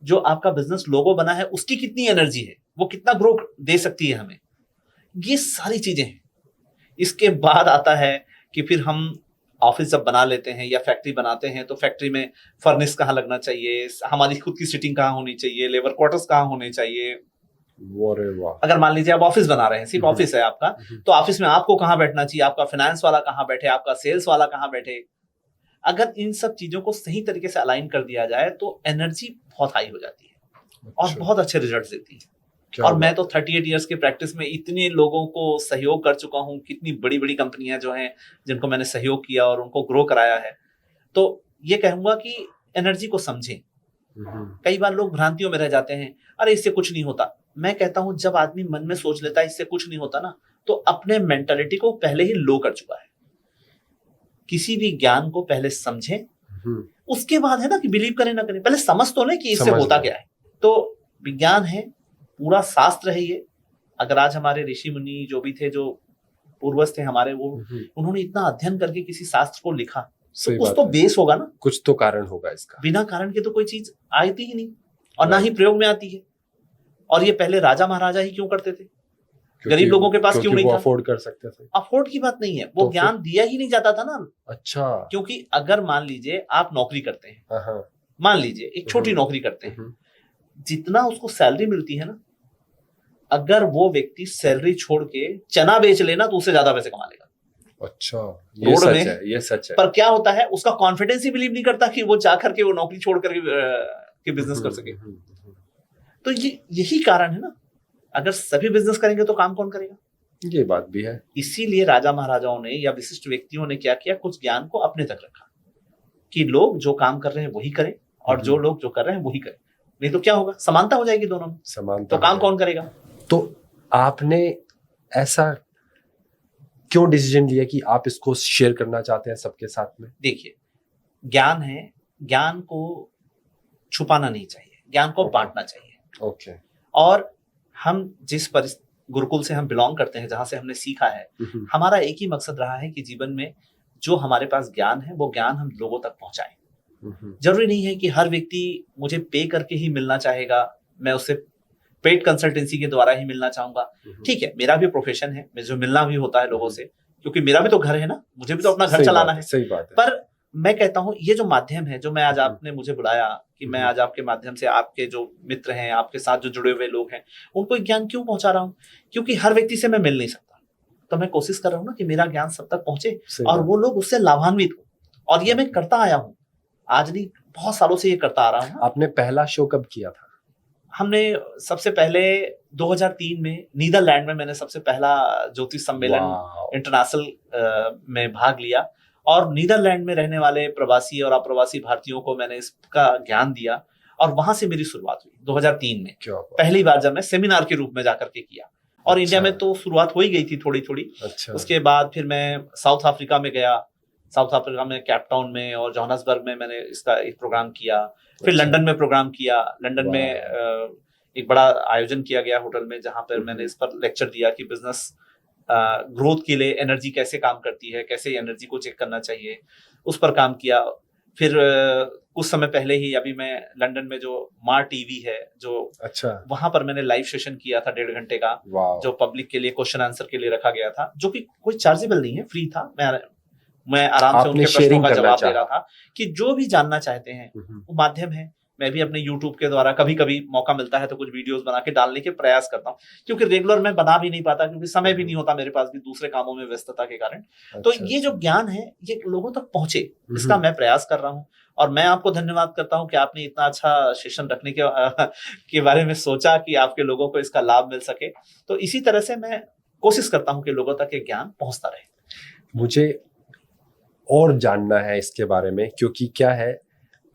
Speaker 2: जो आपका बिजनेस लोगो बना है उसकी कितनी एनर्जी है, वो कितना ग्रो दे सकती है हमें, ये सारी चीजें हैं। इसके बाद आता है कि फिर हम ऑफिस जब बना लेते हैं या फैक्ट्री बनाते हैं तो फैक्ट्री में फर्नेस कहाँ लगना चाहिए, हमारी खुद की सिटिंग कहाँ होनी चाहिए, लेबर क्वार्टर्स कहाँ होने चाहिए।
Speaker 1: अरे वाह।
Speaker 2: अगर मान लीजिए आप ऑफिस बना रहे हैं, सिर्फ ऑफिस है आपका, तो ऑफिस में आपको कहाँ बैठना चाहिए, आपका फाइनेंस वाला कहाँ बैठे, आपका सेल्स वाला कहाँ बैठे। अगर इन सब चीजों को सही तरीके से अलाइन कर दिया जाए तो एनर्जी बहुत हाई हो जाती है और बहुत अच्छे रिजल्ट देती है। और मैं तो 38 इयर्स के प्रैक्टिस में इतने लोगों को सहयोग कर चुका हूँ, कितनी बड़ी बड़ी कंपनियां जो हैं जिनको मैंने सहयोग किया और उनको ग्रो कराया है। तो ये कहूंगा कि एनर्जी को समझें। कई बार लोग भ्रांतियों में रह जाते हैं, अरे इससे कुछ नहीं होता। मैं कहता हूं जब आदमी मन में सोच लेता है इससे कुछ नहीं होता ना, तो अपने मेंटालिटी को पहले ही लो कर चुका है। किसी भी ज्ञान को पहले समझें, उसके बाद है ना कि बिलीव करें ना करें, पहले समझ तो लें कि इससे होता क्या है। तो विज्ञान है, पूरा शास्त्र है ये। अगर आज हमारे ऋषि मुनि जो भी थे, जो पूर्वज थे हमारे, वो उन्होंने इतना अध्ययन करके किसी शास्त्र को लिखा, तो कुछ तो बेस होगा ना,
Speaker 1: कुछ तो कारण होगा इसका।
Speaker 2: बिना कारण के तो कोई चीज आती ही नहीं, और ना ही प्रयोग में आती है। और ये पहले राजा महाराजा ही क्यों करते थे, गरीब लोगों के पास क्यों नहीं था?
Speaker 1: अफोर्ड कर सकते थे।
Speaker 2: अफोर्ड की बात नहीं है, वो तो ज्ञान दिया ही नहीं जाता था ना।
Speaker 1: अच्छा।
Speaker 2: क्योंकि अगर मान लीजिए आप नौकरी करते हैं, मान लीजिए एक छोटी नौकरी करते हैं, जितना उसको सैलरी मिलती है ना, अगर वो व्यक्ति सैलरी छोड़ के चना बेच लेना तो उससे ज्यादा पैसे कमा लेगा।
Speaker 1: अच्छा, ये सच है, ये सच है।
Speaker 2: पर क्या होता है, उसका कॉन्फिडेंस ही बिलीव नहीं करता कि वो जा करके वो नौकरी छोड़ करके बिजनेस कर सके। तो यही कारण है ना, अगर सभी बिजनेस करेंगे तो काम कौन करेगा?
Speaker 1: ये बात भी है।
Speaker 2: इसीलिए राजा महाराजाओं ने या विशिष्ट व्यक्तियों ने क्या किया, कुछ ज्ञान को अपने तक रखा कि लोग जो काम कर रहे हैं वही करें, और जो लोग जो कर रहे हैं वही करें। नहीं तो क्या होगा, समानता हो जाएगी दोनों में,
Speaker 1: समानता।
Speaker 2: तो काम कौन करेगा? तो
Speaker 1: आपने ऐसा क्यों डिसीजन लिया कि आप इसको शेयर करना चाहते हैं सबके साथ में?
Speaker 2: देखिए, ज्ञान है, ज्ञान को छुपाना नहीं चाहिए, ज्ञान को बांटना चाहिए।
Speaker 1: ओके।
Speaker 2: और हम जिस गुरुकुल से हम बिलोंग करते हैं, जहां से हमने सीखा है, हमारा एक ही मकसद रहा है कि जीवन में जो हमारे पास ज्ञान है वो ज्ञान हम लोगों तक पहुंचाएं। जरूरी नहीं है कि हर व्यक्ति मुझे पे करके ही मिलना चाहेगा, मैं उससे पेड कंसल्टेंसी के द्वारा ही मिलना चाहूंगा। ठीक है, मेरा भी प्रोफेशन है, मुझे मिलना भी होता है लोगों से, क्योंकि मेरा भी तो घर है ना, मुझे भी तो अपना घर चलाना है।
Speaker 1: सही बात है।
Speaker 2: पर मैं कहता हूँ ये जो माध्यम है, जो मैं आज आपने मुझे बुलाया कि मैं आज आपके माध्यम से आपके जो मित्र हैं, आपके साथ जो जुड़े हुए लोग हैं, उनको ज्ञान क्यों पहुंचा रहा हूँ? क्योंकि हर व्यक्ति से मैं मिल नहीं सकता, तो मैं कोशिश कर रहा हूँ ना कि मेरा ज्ञान सब तक पहुंचे और वो लोग उससे लाभान्वित हो। और ये मैं करता आया हूँ, आज नहीं, बहुत सालों से ये करता आ रहा हूँ।
Speaker 1: आपने पहला शो कब किया था?
Speaker 2: हमने सबसे पहले 2003 में नीदरलैंड में मैंने सबसे पहला ज्योतिष सम्मेलन इंटरनेशनल में भाग लिया, और नीदरलैंड में रहने वाले प्रवासी और अप्रवासी भारतीयों को मैंने इसका ज्ञान दिया, और वहां से मेरी शुरुआत हुई 2003 में, पहली बार जब मैं सेमिनार के रूप में जाकर के किया। और
Speaker 1: अच्छा।
Speaker 2: इंडिया में तो शुरुआत हो ही गई थी थोड़ी थोड़ी।
Speaker 1: अच्छा।
Speaker 2: उसके बाद फिर मैं साउथ अफ्रीका में गया, साउथ अफ्रीका में केप टाउन में और जोहान्सबर्ग में मैंने इसका एक प्रोग्राम किया। फिर
Speaker 1: अच्छा।
Speaker 2: लंदन में प्रोग्राम किया। लंदन
Speaker 1: वाह।
Speaker 2: में एक बड़ा आयोजन किया गया होटल में, जहां पर मैंने इस पर लेक्चर दिया कि बिजनेस ग्रोथ के लिए एनर्जी कैसे काम करती है, कैसे एनर्जी को चेक करना चाहिए, उस पर काम किया। फिर कुछ समय पहले ही अभी मैं लंदन में जो मार टीवी है, जो
Speaker 1: अच्छा,
Speaker 2: वहां पर मैंने लाइव सेशन किया था 1.5 घंटे का, जो पब्लिक के लिए क्वेश्चन आंसर के लिए रखा गया था, जो कि कोई चार्जेबल नहीं है, फ्री था। मैं आराम से उनके प्रश्नों का जवाब दे रहा था कि जो भी जानना चाहते हैं वो माध्यम है। मैं भी अपने YouTube के द्वारा कभी कभी मौका मिलता है तो कुछ वीडियोस बना के डालने के प्रयास करता हूँ, क्योंकि रेगुलर मैं बना भी नहीं पाता, क्योंकि समय भी नहीं होता मेरे पास भी दूसरे कामों में व्यस्तता के कारण। तो ये जो ज्ञान है ये लोगों तक पहुंचे, इसका मैं प्रयास कर रहा हूँ। और मैं आपको धन्यवाद करता हूँ कि आपने इतना अच्छा सेशन रखने के बारे में सोचा कि आपके लोगों को इसका लाभ मिल सके। तो इसी तरह से मैं कोशिश करता हूँ कि लोगों तक ये ज्ञान पहुंचता रहे।
Speaker 1: मुझे और जानना है इसके बारे में, क्योंकि क्या है,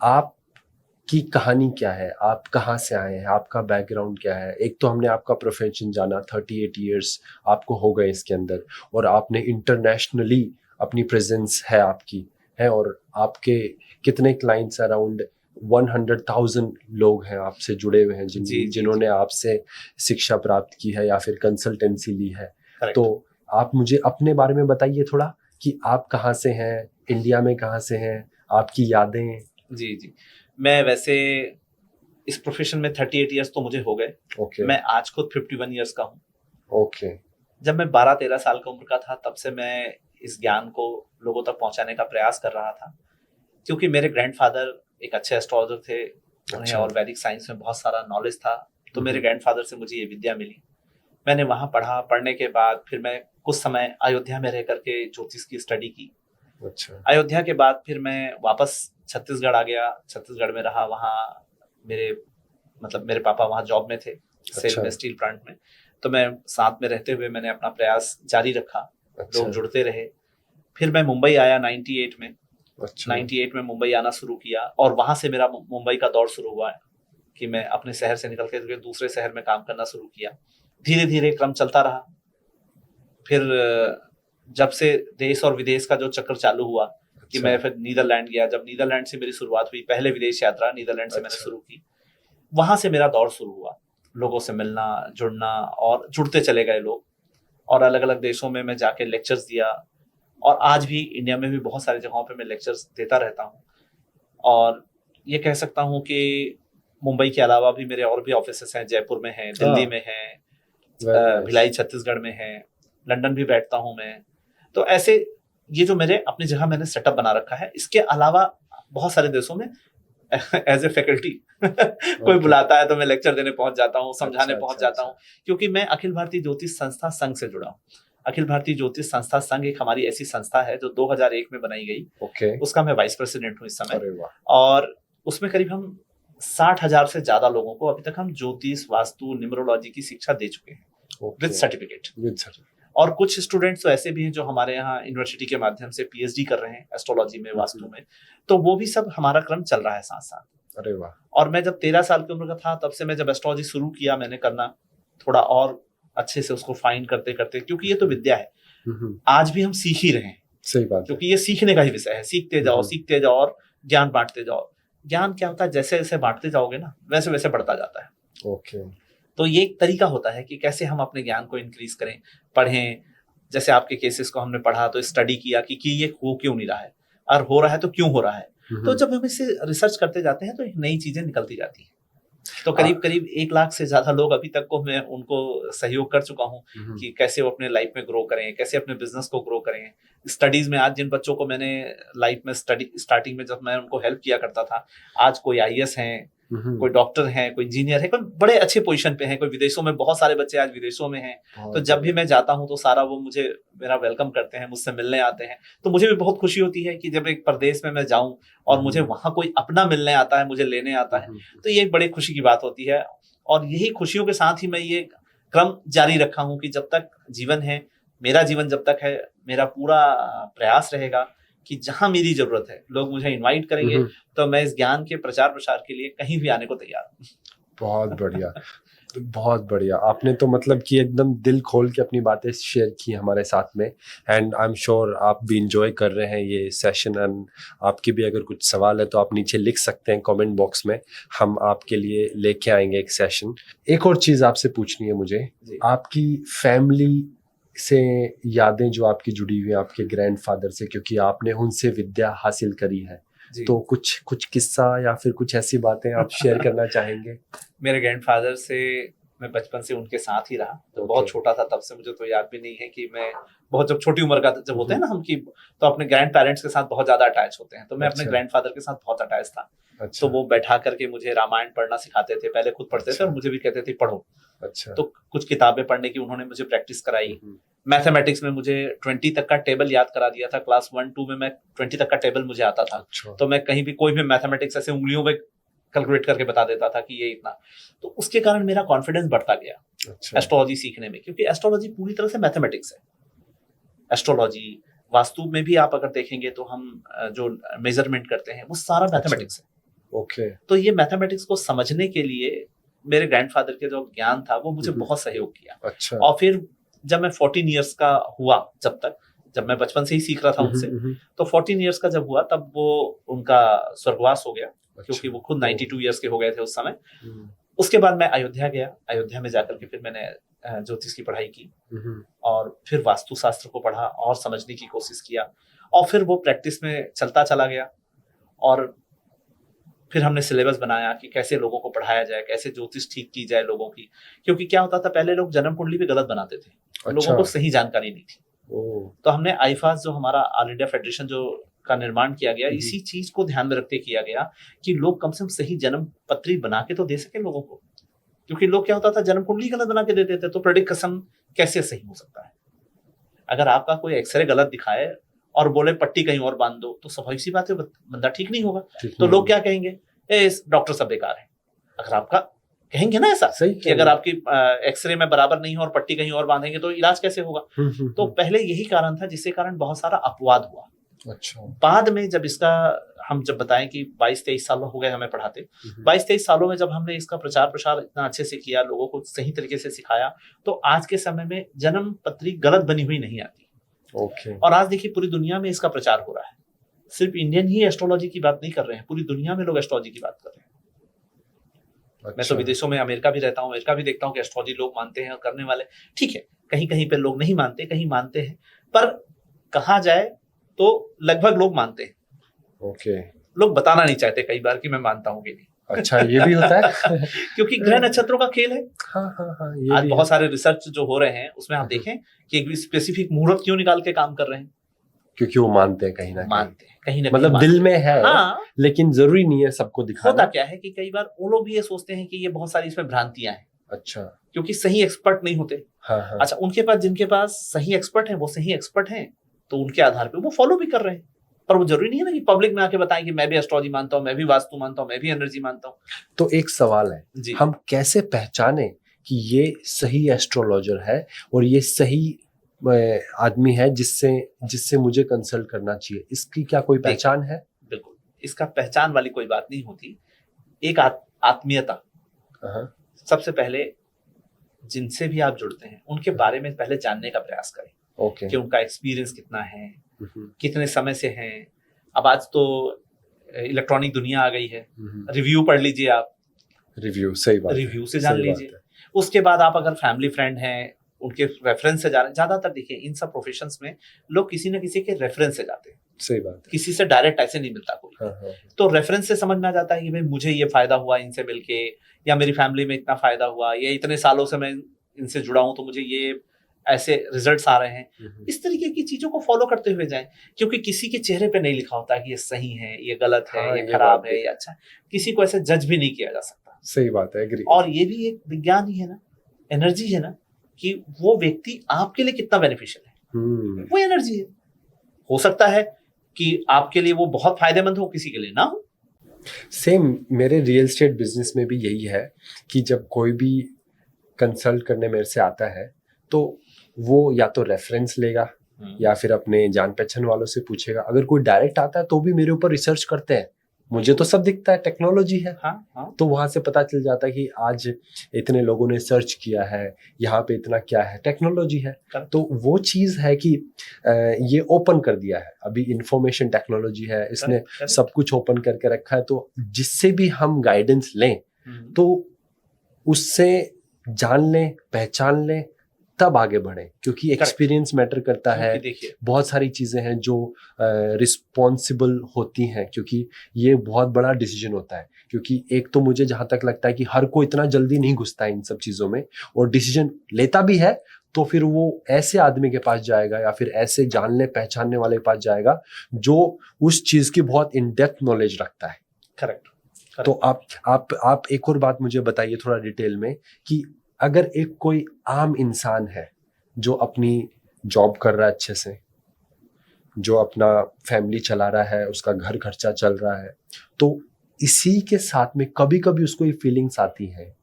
Speaker 1: आपकी कहानी क्या है, आप कहाँ से आए हैं, आपका बैकग्राउंड क्या है। एक तो हमने आपका प्रोफेशन जाना, 38 इयर्स आपको हो गए इसके अंदर, और आपने इंटरनेशनली अपनी प्रेजेंस है आपकी है, और आपके कितने क्लाइंट्स, अराउंड 100,000 लोग हैं आपसे जुड़े हुए हैं, जिन्होंने आपसे शिक्षा प्राप्त की है या फिर कंसल्टेंसी ली है। तो आप मुझे अपने बारे में बताइए थोड़ा कि आप कहाँ से हैं, इंडिया में कहाँ से हैं, आपकी यादें।
Speaker 2: जी, मैं वैसे इस प्रोफेशन में 38 इयर्स तो मुझे हो गए। मैं आज खुद 51 इयर्स का हूँ। जब मैं 12-13 साल का उम्र का था, तब से मैं इस ज्ञान को लोगों तक पहुंचाने का प्रयास कर रहा था, क्योंकि मेरे ग्रैंडफादर एक अच्छे एस्ट्रोलॉजर थे। उन्हें और वैदिक साइंस में बहुत सारा नॉलेज था, तो मेरे ग्रैंडफादर से मुझे ये विद्या मिली। मैंने वहां पढ़ा, पढ़ने के बाद फिर मैं कुछ समय अयोध्या में रह करके ज्योतिष की स्टडी की।
Speaker 1: अच्छा।
Speaker 2: अयोध्या के बाद फिर मैं वापस छत्तीसगढ़ आ गया, छत्तीसगढ़ में रहा। वहाँ मेरे पापा वहाँ जॉब में थे, सेल में, स्टील प्लांट में। तो मैं साथ में रहते हुए मैंने अपना प्रयास जारी रखा। लोग जुड़ते रहे। फिर मैं मुंबई आया 98 में। 98 में मुंबई आना शुरू किया, और वहां से मेरा मुंबई का दौर शुरू हुआ कि मैं अपने शहर से निकल के दूसरे शहर में काम करना शुरू किया। धीरे धीरे क्रम चलता रहा। फिर जब से देश और विदेश का जो चक्र चालू हुआ कि मैं फिर नीदरलैंड गया। जब नीदरलैंड से मेरी शुरुआत हुई, पहले विदेश यात्रा नीदरलैंड से मैंने शुरू की, वहां से मेरा दौर शुरू हुआ, लोगों से मिलना, जुड़ना, और जुड़ते चले गए लोग। और अलग अलग देशों में मैं जाके लेक्चर्स दिया, और आज भी इंडिया में भी बहुत सारी जगहों पे मैं लेक्चर्स देता रहता हूँ। और ये कह सकता हूँ कि मुंबई के अलावा भी मेरे और भी ऑफिसेस हैं, जयपुर में हैं, दिल्ली में हैं, भिलाई छत्तीसगढ़ में हैं, लंदन भी बैठता हूँ मैं। तो ऐसे ये जो मेरे अपनी जगह मैंने सेटअप बना रखा है। इसके अलावा बहुत सारे देशों में एज ए फैकल्टी कोई बुलाता है तो मैं लेक्चर देने पहुंच जाता हूँ, समझाने पहुंच जाता हूँ, क्योंकि मैं अखिल भारतीय ज्योतिष संस्था संघ से जुड़ा हूँ। अखिल भारतीय ज्योतिष संस्था संघ एक हमारी ऐसी संस्था है जो 2001 में बनाई गई। उसका मैं वाइस प्रेसिडेंट हूँ इस समय। और उसमें करीब हम 60,000 से ज्यादा लोगों को अभी तक हम ज्योतिष, वास्तु, न्यूमरोलॉजी की शिक्षा दे चुके हैं विद सर्टिफिकेट। और कुछ स्टूडेंट्स तो ऐसे भी हैं जो हमारे यहाँ यूनिवर्सिटी के माध्यम से पीएचडी कर रहे हैं एस्ट्रोलॉजी में, वास्तु में। तो वो भी सब हमारा क्रम चल रहा है साथ साथ।
Speaker 1: अरे वाह।
Speaker 2: और मैं जब 13 साल की उम्र का था, तब से मैं जब एस्ट्रोलॉजी शुरू किया मैंने करना, थोड़ा और अच्छे से उसको फाइन करते करते, क्योंकि ये तो विद्या है, आज भी हम सीख ही रहे हैं।
Speaker 1: सही बात,
Speaker 2: क्योंकि ये सीखने का ही विषय है। सीखते जाओ और ज्ञान बांटते जाओ। ज्ञान क्या होता है, जैसे जैसे बांटते जाओगे ना, वैसे वैसे बढ़ता जाता है। तो ये एक तरीका होता है कि कैसे हम अपने ज्ञान को इंक्रीज करें, पढ़ें। जैसे आपके केसेस को हमने पढ़ा तो स्टडी किया कि ये हो क्यों नहीं रहा है, और हो रहा है तो क्यों हो रहा है। तो जब हम इसे रिसर्च करते जाते हैं तो नई चीजें निकलती जाती हैं। तो करीब 1 लाख से ज्यादा लोग अभी तक को मैं उनको सहयोग कर चुका हूँ कि कैसे वो अपने लाइफ में ग्रो करें, कैसे अपने बिजनेस को ग्रो करें। स्टडीज में आज जिन बच्चों को मैंने लाइफ में स्टार्टिंग में जब मैं उनको हेल्प किया करता था, आज कोई IAS हैं, कोई डॉक्टर हैं, कोई इंजीनियर है, कोई बड़े अच्छे पोजीशन पे हैं, कोई विदेशों में, बहुत सारे बच्चे आज विदेशों में हैं। तो जब भी मैं जाता हूं तो सारा वो मुझे मेरा वेलकम करते हैं, मुझसे मिलने आते हैं। तो मुझे भी बहुत खुशी होती है कि जब एक प्रदेश में मैं जाऊं और मुझे वहां कोई अपना मिलने आता है, मुझे लेने आता है, तो ये एक बड़ी खुशी की बात होती है। और यही खुशियों के साथ ही मैं ये क्रम जारी रखा हूं कि जब तक जीवन है, मेरा जीवन जब तक है, मेरा पूरा प्रयास रहेगा कि जहां मेरी जरूरत है लोग मुझे इनवाइट करेंगे तो मैं इस ज्ञान के प्रचार प्रसार के लिए कहीं भी आने को तैयार हूँ।
Speaker 1: बहुत बढ़िया, बहुत बढ़िया। आपने तो मतलब कि एकदम दिल खोल के अपनी बातें शेयर की हमारे साथ में, एंड आई एम श्योर आप भी इंजॉय कर रहे हैं ये सेशन। एंड आपके भी अगर कुछ सवाल है तो आप नीचे लिख सकते हैं कमेंट बॉक्स में, हम आपके लिए लेके आएंगे एक सेशन। एक और चीज़ आपसे पूछनी है मुझे, आपकी फैमिली से यादें जो आपकी जुड़ी हुई हैं आपके ग्रैंडफादर से, क्योंकि आपने उनसे विद्या हासिल करी है, तो कुछ किस्सा या फिर कुछ ऐसी बातें आप शेयर करना चाहेंगे?
Speaker 2: मेरे ग्रैंडफादर से मैं बचपन से उनके साथ ही रहा, तो बहुत छोटा था तब से मुझे तो याद भी नहीं है कि मैं बहुत जब छोटी उम्र का जब होते हैं ना हम की तो अपने ग्रैंड पेरेंट्स के साथ बहुत ज्यादा अटैच होते हैं, तो मैं अपने ग्रैंडफादर के साथ बहुत अटैच था। तो वो बैठा करके मुझे रामायण पढ़ना सिखाते थे, पहले खुद पढ़ते थे और मुझे भी कहते थे पढ़ो। तो कुछ किताबें पढ़ने की उन्होंने मुझे प्रैक्टिस कराई। मैथमेटिक्स में मुझे 20 तक का टेबल याद करा दिया था, क्लास 1-2 में मैं 20 तक का टेबल मुझे आता था। तो मैं कहीं भी कोई भी मैथमेटिक्स ऐसे उंगलियों में कैलकुलेट करके बता देता था कि ये इतना, तो उसके कारण मेरा कॉन्फिडेंस बढ़ता गया एस्ट्रोलॉजी सीखने में, क्योंकि एस्ट्रोलॉजी पूरी तरह से मैथमेटिक्स है। एस्ट्रोलॉजी वास्तु में भी आप अगर देखेंगे तो हम जो मेजरमेंट करते हैं वो सारा मैथमेटिक्स है। तो ये मैथमेटिक्स को समझने के लिए मेरे ग्रैंडफादर के जो ज्ञान था वो मुझे बहुत सहयोग किया। और फिर जब मैं 14 इयर्स का हुआ, जब मैं बचपन से ही सीख रहा था उनसे, तो 14 इयर्स का जब हुआ तब वो उनका स्वर्गवास हो गया, क्योंकि वो खुद 92 इयर्स के हो गए थे उस समय। उसके बाद मैं अयोध्या गया, अयोध्या में जाकर के फिर मैंने ज्योतिष की पढ़ाई की और फिर वास्तु शास्त्र को पढ़ा और समझने की कोशिश किया, और फिर वो प्रैक्टिस में चलता चला गया। और फिर हमने सिलेबस बनाया कि कैसे लोगों को पढ़ाया जाए, कैसे ज्योतिष ठीक की जाए लोगों की, क्योंकि क्या होता था पहले लोग जन्म कुंडली भी गलत बनाते थे, लोगों को सही जानकारी नहीं थी। तो हमने आईफास जो हमारा ऑल इंडिया फेडरेशन जो का निर्माण किया गया, इसी चीज को ध्यान में रखते किया गया कि लोग कम से कम सही जन्म पत्री बना के तो दे सके लोगों को, क्योंकि लोग क्या होता था जन्म कुंडली गलत बना के देते थे, तो प्रेडिक्शन कैसे सही हो सकता है। अगर आपका कोई एक्सरे गलत दिखाए और बोले पट्टी कहीं और बांध दो, तो स्वाभाविक सी बात है बंदा ठीक नहीं होगा। तो लोग क्या कहेंगे, डॉक्टर सब बेकार है। अगर आपका कहेंगे ना ऐसा कि अगर आपकी एक्सरे में बराबर नहीं हो और पट्टी कहीं और बांधेंगे तो इलाज कैसे होगा। तो पहले यही कारण था जिसके कारण बहुत सारा अपवाद हुआ। बाद में जब इसका हम जब बताएं कि 22-23 साल हो गए हमें पढ़ाते, 22-23 सालों में जब हमने इसका प्रचार प्रसार इतना अच्छे से किया, लोगों को सही तरीके से सिखाया, तो आज के समय में जन्म पत्री गलत बनी हुई नहीं आती। और आज देखिए पूरी दुनिया में इसका प्रचार हो रहा है। सिर्फ इंडियन ही एस्ट्रोलॉजी की बात नहीं कर रहे हैं, पूरी दुनिया में लोग एस्ट्रोलॉजी की बात कर रहे हैं। मैं तो विदेशों में अमेरिका भी रहता हूँ, अमेरिका भी देखता हूँ कि एस्ट्रोलॉजी लोग मानते हैं और करने वाले, ठीक है, कहीं कहीं पे लोग नहीं मानते, कहीं मानते हैं, पर कहा जाए तो लगभग लोग मानते हैं। लोग बताना नहीं चाहते कई बार कि मैं मानता हूँ कि नहीं।
Speaker 1: अच्छा, ये भी होता है
Speaker 2: क्योंकि ग्रह नक्षत्रों का खेल है।
Speaker 1: हाँ,
Speaker 2: आज बहुत सारे रिसर्च जो हो रहे हैं उसमें आप देखें कि एक स्पेसिफिक मुहूर्त क्यों निकाल के काम कर रहे हैं,
Speaker 1: क्योंकि वो मानते हैं कहीं ना
Speaker 2: कहीं
Speaker 1: मतलब दिल में है। लेकिन जरूरी नहीं है सबको दिखाना।
Speaker 2: होता क्या है कि कई बार वो लोग भी ये सोचते हैं कि ये बहुत सारी इसमें भ्रांतियां हैं।
Speaker 1: अच्छा,
Speaker 2: क्योंकि सही एक्सपर्ट नहीं होते। अच्छा, उनके पास जिनके पास सही एक्सपर्ट है वो सही एक्सपर्ट हैं, तो उनके आधार पे वो फॉलो भी कर रहे हैं। पर वो जरूरी नहीं है ना कि पब्लिक में आके बताएं कि मैं भी एस्ट्रोलॉजी मानता हूँ, मैं भी वास्तु मानता हूँ, मैं भी एनर्जी मानता हूँ।
Speaker 1: तो एक सवाल है, हम कैसे पहचाने कि ये सही एस्ट्रोलॉजर है और ये सही आदमी है जिससे मुझे कंसल्ट करना चाहिए? इसकी क्या कोई पहचान है?
Speaker 2: बिल्कुल, इसका पहचान वाली कोई बात नहीं होती। एक आत्मीयता। सबसे पहले जिनसे भी आप जुड़ते हैं उनके बारे में पहले जानने का प्रयास करें कि उनका एक्सपीरियंस कितना है, कितने समय से हैं। अब आज तो इलेक्ट्रॉनिक दुनिया आ गई है, रिव्यू पढ़ लीजिए आप,
Speaker 1: सही बात,
Speaker 2: रिव्यू से जान लीजिए। उसके बाद आप अगर फैमिली फ्रेंड हैं उनके रेफरेंस से जा रहे हैं। ज्यादातर देखिए इन सब प्रोफेशंस में लोग किसी न किसी के रेफरेंस से जाते हैं।
Speaker 1: सही बात है,
Speaker 2: किसी से डायरेक्ट ऐसे नहीं मिलता कोई। तो रेफरेंस से समझ में आ जाता है कि भाई मुझे ये फायदा हुआ इनसे मिलके, या मेरी फैमिली में इतना फायदा हुआ, या इतने सालों से मैं इनसे जुड़ा हूं तो मुझे ये ऐसे रिजल्ट्स आ रहे हैं। इस तरीके की चीजों को फॉलो करते हुए जाएं, क्योंकि किसी के चेहरे पे नहीं लिखा होता कि ये सही है, ये गलत है, ये खराब है, ये अच्छा है। किसी को ऐसे जज भी नहीं किया जा सकता।
Speaker 1: सही बात है, एग्री।
Speaker 2: और ये भी एक विज्ञान ही है ना, एनर्जी है ना, कि वो व्यक्ति आपके लिए कितना बेनिफिशियल है, वो एनर्जी है। हो सकता है कि आपके लिए वो बहुत फायदेमंद हो, किसी के लिए ना हो।
Speaker 1: सेम मेरे रियल एस्टेट बिजनेस में भी यही है कि जब कोई भी कंसल्ट करने मेरे से आता है तो वो या तो रेफरेंस लेगा या फिर अपने जान पहचान वालों से पूछेगा। अगर कोई डायरेक्ट आता है तो भी मेरे ऊपर रिसर्च करते हैं, मुझे तो सब दिखता है, टेक्नोलॉजी है।
Speaker 2: हाँ।
Speaker 1: तो वहां से पता चल जाता है कि आज इतने लोगों ने सर्च किया है, यहाँ पे इतना क्या है, टेक्नोलॉजी है। तो वो चीज है कि ये ओपन कर दिया है, अभी इंफॉर्मेशन टेक्नोलॉजी है, इसने सब कुछ ओपन करके रखा है। तो जिससे भी हम गाइडेंस लें तो उससे जान लें, पहचान लें, तब आगे बढ़े, क्योंकि एक्सपीरियंस मैटर करता है। बहुत सारी चीजें हैं जो रिस्पॉन्सिबल होती हैं, क्योंकि ये बहुत बड़ा डिसीजन होता है। क्योंकि एक तो मुझे जहां तक लगता है कि हर कोई इतना जल्दी नहीं घुसता है इन सब चीजों में, और डिसीजन लेता भी है तो फिर वो ऐसे आदमी के पास जाएगा या फिर ऐसे जानने पहचानने वाले के पास जाएगा जो उस चीज की बहुत इन डेप्थ नॉलेज रखता है।
Speaker 2: करेक्ट।
Speaker 1: तो आप एक और बात मुझे बताइए थोड़ा डिटेल में, कि अगर एक कोई आम इंसान है जो अपनी जॉब कर रहा है अच्छे से, जो अपना फैमिली चला रहा है, उसका घर खर्चा चल रहा है, तो इसी के साथ में कभी कभी उसको ये फीलिंग्स आती है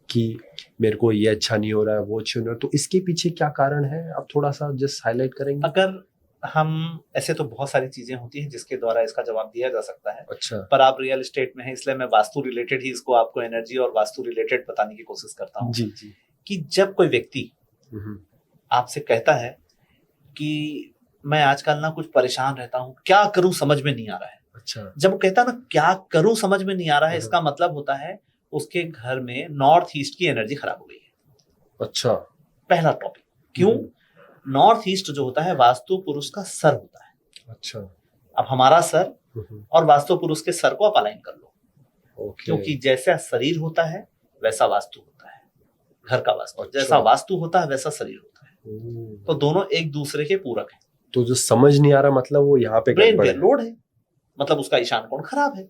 Speaker 1: कि मेरे को ये अच्छा नहीं हो रहा है, वो अच्छा नहीं हो रहा है, तो इसके पीछे क्या कारण है, आप थोड़ा सा जस्ट हाईलाइट करेंगे?
Speaker 2: अगर हम ऐसे तो बहुत सारी चीजें होती हैं जिसके द्वारा इसका जवाब दिया जा सकता है।
Speaker 1: अच्छा।
Speaker 2: पर आप रियल एस्टेट में हैं, इसलिए मैं वास्तु रिलेटेड ही इसको आपको एनर्जी और वास्तु रिलेटेड बताने की कोशिश करता हूँ।
Speaker 1: जी।
Speaker 2: कि जब कोई व्यक्ति आपसे कहता है कि मैं आजकल ना कुछ परेशान रहता हूँ, क्या करूं समझ में नहीं आ रहा है।
Speaker 1: अच्छा।
Speaker 2: जब वो कहता है ना क्या करूं समझ में नहीं आ रहा है, इसका मतलब होता है उसके घर में नॉर्थ ईस्ट की एनर्जी खराब हो गई है।
Speaker 1: अच्छा।
Speaker 2: पहला टॉपिक। क्यों? नॉर्थ ईस्ट जो होता है वास्तु पुरुष का सर होता है।
Speaker 1: अच्छा।
Speaker 2: अब हमारा सर और वास्तु पुरुष के सर को आप अलाइन कर लो। क्योंकि जैसा शरीर होता है वैसा वास्तु होता है, घर का वास्तु। अच्छा। जैसा वास्तु होता है वैसा शरीर होता है। तो दोनों एक दूसरे के पूरक हैं।
Speaker 1: तो जो समझ नहीं आ रहा, मतलब वो यहाँ पे
Speaker 2: ब्रेन पे लोड है, मतलब उसका ईशान कोण खराब है।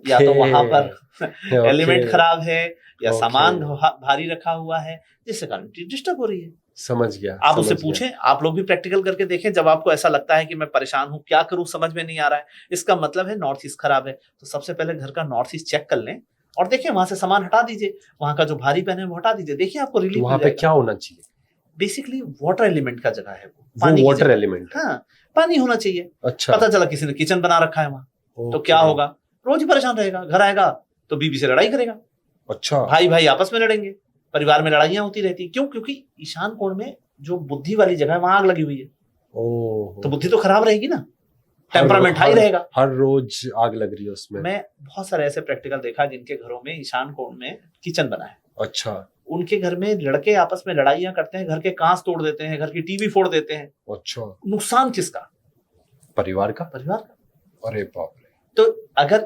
Speaker 2: या तो वहां पर एलिमेंट खराब है, या सामान भारी रखा हुआ है, जिससे कारण डिस्टर्ब हो रही है।
Speaker 1: समझ गया।
Speaker 2: आप उससे पूछें, आप लोग भी प्रैक्टिकल करके देखें, जब आपको ऐसा लगता है कि मैं परेशान हूं, क्या करूं समझ में नहीं आ रहा है, इसका मतलब है नॉर्थ ईस्ट खराब है। तो सबसे पहले घर का नॉर्थ ईस्ट चेक कर लें और देखिए वहां से सामान हटा दीजिए, वहां का जो भारी पहने वो हटा दीजिए, देखिए आपको रिलीफ
Speaker 1: वहां पे क्या होना चाहिए?
Speaker 2: बेसिकली वाटर एलिमेंट का जगह है वो,
Speaker 1: पानी वाटर एलिमेंट।
Speaker 2: हाँ, पानी होना चाहिए।
Speaker 1: अच्छा।
Speaker 2: पता चला किसी ने किचन बना रखा है वहां, तो क्या होगा, रोज ही परेशान रहेगा। घर आएगा तो बीबी से लड़ाई करेगा।
Speaker 1: अच्छा।
Speaker 2: भाई भाई आपस में लड़ेंगे, परिवार में लड़ाइयां होती रहती। क्यों? क्योंकि ईशान कोण में जो बुद्धि वाली जगह है वहां आग लगी हुई है। तो बुद्धि तो खराब रहेगी ना, टेम्परामेंट हाई रहेगा।
Speaker 1: हर रोज आग लग रही है उसमें।
Speaker 2: मैं बहुत सारे ऐसे प्रैक्टिकल देखा जिनके घरों में ईशान कोण में किचन बना है।
Speaker 1: अच्छा।
Speaker 2: उनके घर में लड़के आपस में लड़ाइयां करते हैं, घर के कांच तोड़ देते हैं, घर की टीवी फोड़ देते हैं।
Speaker 1: अच्छा।
Speaker 2: नुकसान किसका?
Speaker 1: परिवार का।
Speaker 2: परिवार का।
Speaker 1: अरे बाप रे।
Speaker 2: तो अगर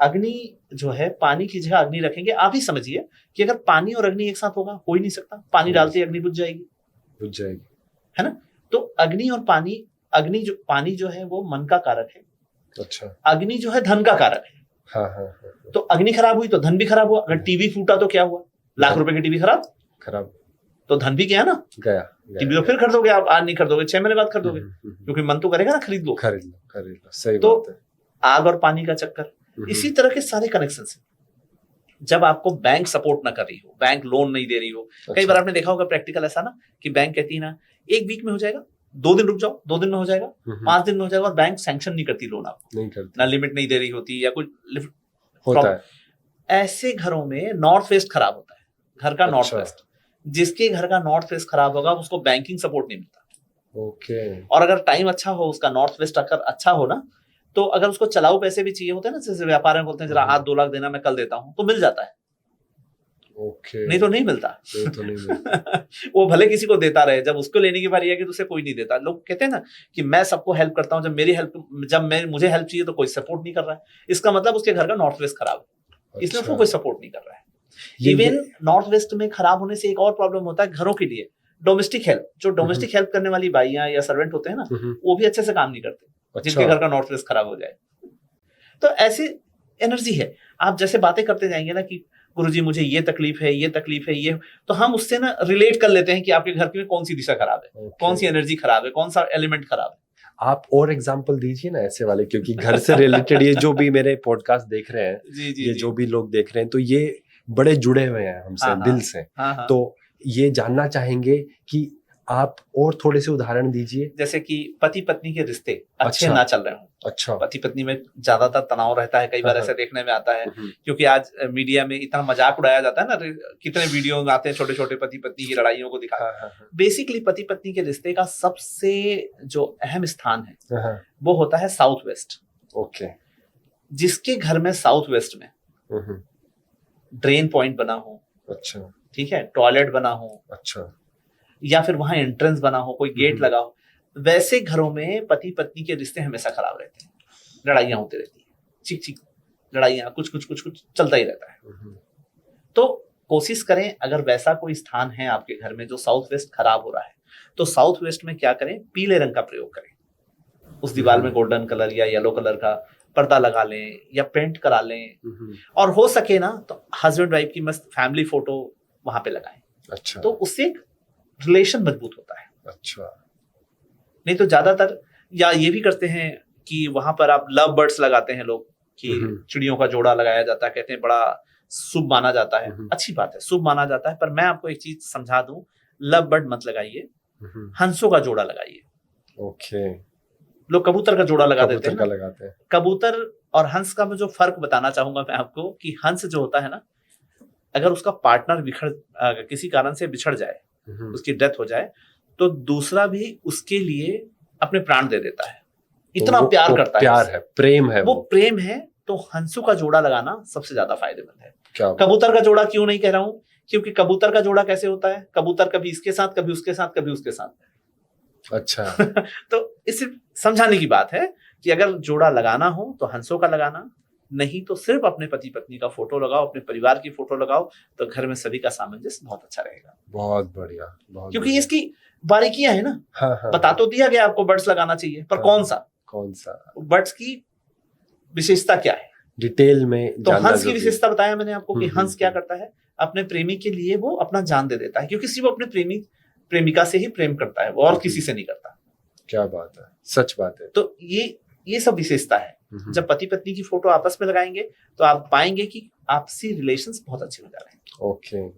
Speaker 2: अग्नि जो है, पानी की जगह अग्नि रखेंगे, आप ही समझिए कि अगर पानी और अग्नि एक साथ होगा, हो ही नहीं सकता। पानी डालते ही अग्नि बुझ जाएगी, है ना। तो अग्नि और पानी, पानी जो है वो मन का कारक है। अच्छा। अग्नि जो है धन का कारक है। हाँ। तो अग्नि खराब हुई तो धन भी खराब हुआ। अगर टीवी फूटा तो क्या हुआ? लाख रुपए की टीवी खराब, तो धन भी गया ना। गया। टीवी तो फिर खरीदोगे आप, आज नहीं खरीदोगे, 6 महीने बाद खरीदोगे, क्योंकि मन तो करेगा ना खरीद लो। सही तो बात है। आग और पानी का चक्कर। इसी तरह के सारे कनेक्शन है। जब आपको बैंक सपोर्ट ना कर रही हो, बैंक लोन नहीं दे रही हो। अच्छा। कई बार आपने देखा होगा प्रैक्टिकल ऐसा ना, कि बैंक कहती है ना 1 वीक में हो जाएगा, 2 दिन रुक जाओ, 2 दिन में हो जाएगा, 5 दिन में हो जाएगा, और बैंक सैंक्शन नहीं करती लोन आपको, नहीं करती, ना लिमिट नहीं दे रही होती, या कुछ होता है। ऐसे घरों में नॉर्थ वेस्ट खराब होता है, घर का नॉर्थ वेस्ट। जिसके घर का नॉर्थ वेस्ट खराब होगा उसको बैंकिंग सपोर्ट नहीं मिलता। ओके। और अगर टाइम अच्छा हो, उसका नॉर्थ वेस्ट अगर अच्छा हो ना, तो अगर उसको चलाऊ पैसे भी चाहिए होते हैं ना, जैसे व्यापार में बोलते हैं जरा आज 2 लाख देना, मैं कल देता हूं, तो मिल जाता है। ओके। नहीं तो नहीं मिलता। वो भले किसी को देता रहे, जब उसको लेने की बारी आएगी तो उसे कोई नहीं देता। लोग कहते हैं ना कि मैं सबको हेल्प करता हूं, जब मुझे हेल्प चाहिए तो कोई सपोर्ट नहीं कर रहा है। इसका मतलब उसके घर का नॉर्थ वेस्ट खराब है, इसलिए उसको कोई सपोर्ट नहीं कर रहा है। इवन नॉर्थ वेस्ट में खराब होने से एक और प्रॉब्लम होता है घरों के लिए, डोमेस्टिक हेल्प। जो डोमेस्टिक हेल्प करने वाली बाइयां या सर्वेंट होते हैं ना, वो भी अच्छे से काम नहीं करते। अच्छा। जिनके घर का नॉर्थ वेस्ट खराब हो जाए, तो ऐसी एनर्जी है। आप जैसे बातें करते जाएंगे ना कि गुरुजी मुझे ये तकलीफ है, ये तकलीफ है, ये, तो हम उससे ना रिलेट कर लेते हैं कि आपके घर की में कौन सी दिशा खराब है, कौन सी एनर्जी खराब है, कौन सा एलिमेंट खराब है।
Speaker 1: आप और एग्जांपल दीजिए ना ऐसे वाले, क्योंकि घर से रिलेटेड ये जो भी मेरे पॉडकास्ट देख रहे हैं, ये जो भी लोग देख रहे हैं, तो ये बड़े जुड़े हुए हैं हमसे दिल से। तो ये जानना चाहेंगे कि आप और थोड़े से उदाहरण दीजिए।
Speaker 2: जैसे कि पति पत्नी के रिश्ते अच्छे
Speaker 1: अच्छा।
Speaker 2: ना चल रहे हों,
Speaker 1: अच्छा।
Speaker 2: पति पत्नी में ज्यादातर तनाव रहता है, कई बार
Speaker 1: हाँ,
Speaker 2: ऐसा देखने में आता है,
Speaker 1: हम्म,
Speaker 2: क्योंकि आज मीडिया में इतना मजाक उड़ाया जाता है ना, कितने वीडियो आते हैं छोटे छोटे पति पत्नी की लड़ाइयों को दिखा।
Speaker 1: हाँ, हाँ, हाँ,
Speaker 2: बेसिकली पति पत्नी के रिश्ते का सबसे जो अहम स्थान है
Speaker 1: हाँ,
Speaker 2: वो होता है साउथ वेस्ट।
Speaker 1: ओके।
Speaker 2: जिसके घर में साउथ वेस्ट में
Speaker 1: हम्म,
Speaker 2: ड्रेन पॉइंट बना हो,
Speaker 1: अच्छा।
Speaker 2: ठीक है, टॉयलेट बना हो,
Speaker 1: अच्छा।
Speaker 2: या फिर वहां एंट्रेंस बना हो, कोई गेट
Speaker 1: हम्म।
Speaker 2: लगा हो, वैसे घरों में पति पत्नी के रिश्ते हमेशा खराब रहते हैं, लड़ाइयां होती रहती है, चिक चिक लड़ाइयां, कुछ कुछ कुछ कुछ चलता ही रहता है। तो कोशिश करें, अगर वैसा कोई स्थान है आपके घर में जो साउथ वेस्ट खराब हो रहा है, तो साउथ वेस्ट में क्या करें, पीले रंग का प्रयोग करें। उस दीवार में गोल्डन कलर या येलो कलर का पर्दा लगा लें या पेंट करा लें, और हो सके ना तो हस्बैंड वाइफ की मस्त फैमिली फोटो वहां पे लगाएं।
Speaker 1: अच्छा।
Speaker 2: तो उससे एक रिलेशन मजबूत होता है।
Speaker 1: अच्छा।
Speaker 2: नहीं तो ज्यादातर या ये भी करते हैं कि वहां पर आप लव बर्ड्स लगाते हैं लोग, कि चिड़ियों का जोड़ा लगाया जाता है, कहते हैं बड़ा शुभ माना जाता है। अच्छी बात है, शुभ माना जाता है, पर मैं आपको एक चीज समझा दूं, लव बर्ड मत लगाइए, हंसों का जोड़ा लगाइए।
Speaker 1: ओके।
Speaker 2: लोग कबूतर का जोड़ा लगा देते हैं ना।
Speaker 1: लगाते हैं।
Speaker 2: कबूतर और हंस का मैं जो फर्क बताना चाहूंगा मैं आपको, कि हंस जो होता है ना, अगर उसका पार्टनर किसी कारण से बिछड़ जाए, उसकी डेथ हो जाए, तो दूसरा भी उसके लिए अपने प्राण दे देता है, इतना प्यार करता है।
Speaker 1: प्यार है, प्रेम है,
Speaker 2: वो प्रेम है। तो हंसों का जोड़ा लगाना सबसे ज्यादा फायदेमंद है।
Speaker 1: क्या?
Speaker 2: कबूतर का जोड़ा क्यों नहीं कह रहा हूं, क्योंकि कबूतर का जोड़ा कैसे होता है, कबूतर कभी इसके साथ, कभी उसके साथ, कभी उसके साथ।
Speaker 1: अच्छा।
Speaker 2: तो इसे समझाने की बात है कि अगर जोड़ा लगाना हो तो हंसों का लगाना, नहीं तो सिर्फ अपने पति पत्नी का फोटो लगाओ, अपने परिवार की फोटो लगाओ, तो घर में सभी का सामंजस्य बहुत अच्छा रहेगा।
Speaker 1: बहुत बढ़िया, बहुत
Speaker 2: क्योंकि इसकी बारीकियां है ना।
Speaker 1: हाँ,
Speaker 2: बता तो दिया गया आपको बर्ड्स लगाना चाहिए, पर कौन सा बर्ड्स की विशेषता क्या है,
Speaker 1: डिटेल में
Speaker 2: तो हंस की विशेषता बताया मैंने आपको कि हंस क्या करता है, अपने प्रेमी के लिए वो अपना जान दे देता है, क्योंकि सिर्फ अपने प्रेमिका से ही प्रेम करता है, वो और किसी से नहीं करता।
Speaker 1: क्या बात है, सच बात है।
Speaker 2: तो ये सब विशेषता है। जब पति पत्नी की फोटो आपस में लगाएंगे तो आप पाएंगे कि आपसी रिलेशंस बहुत अच्छे हो जा रहे हैं।
Speaker 1: ओके।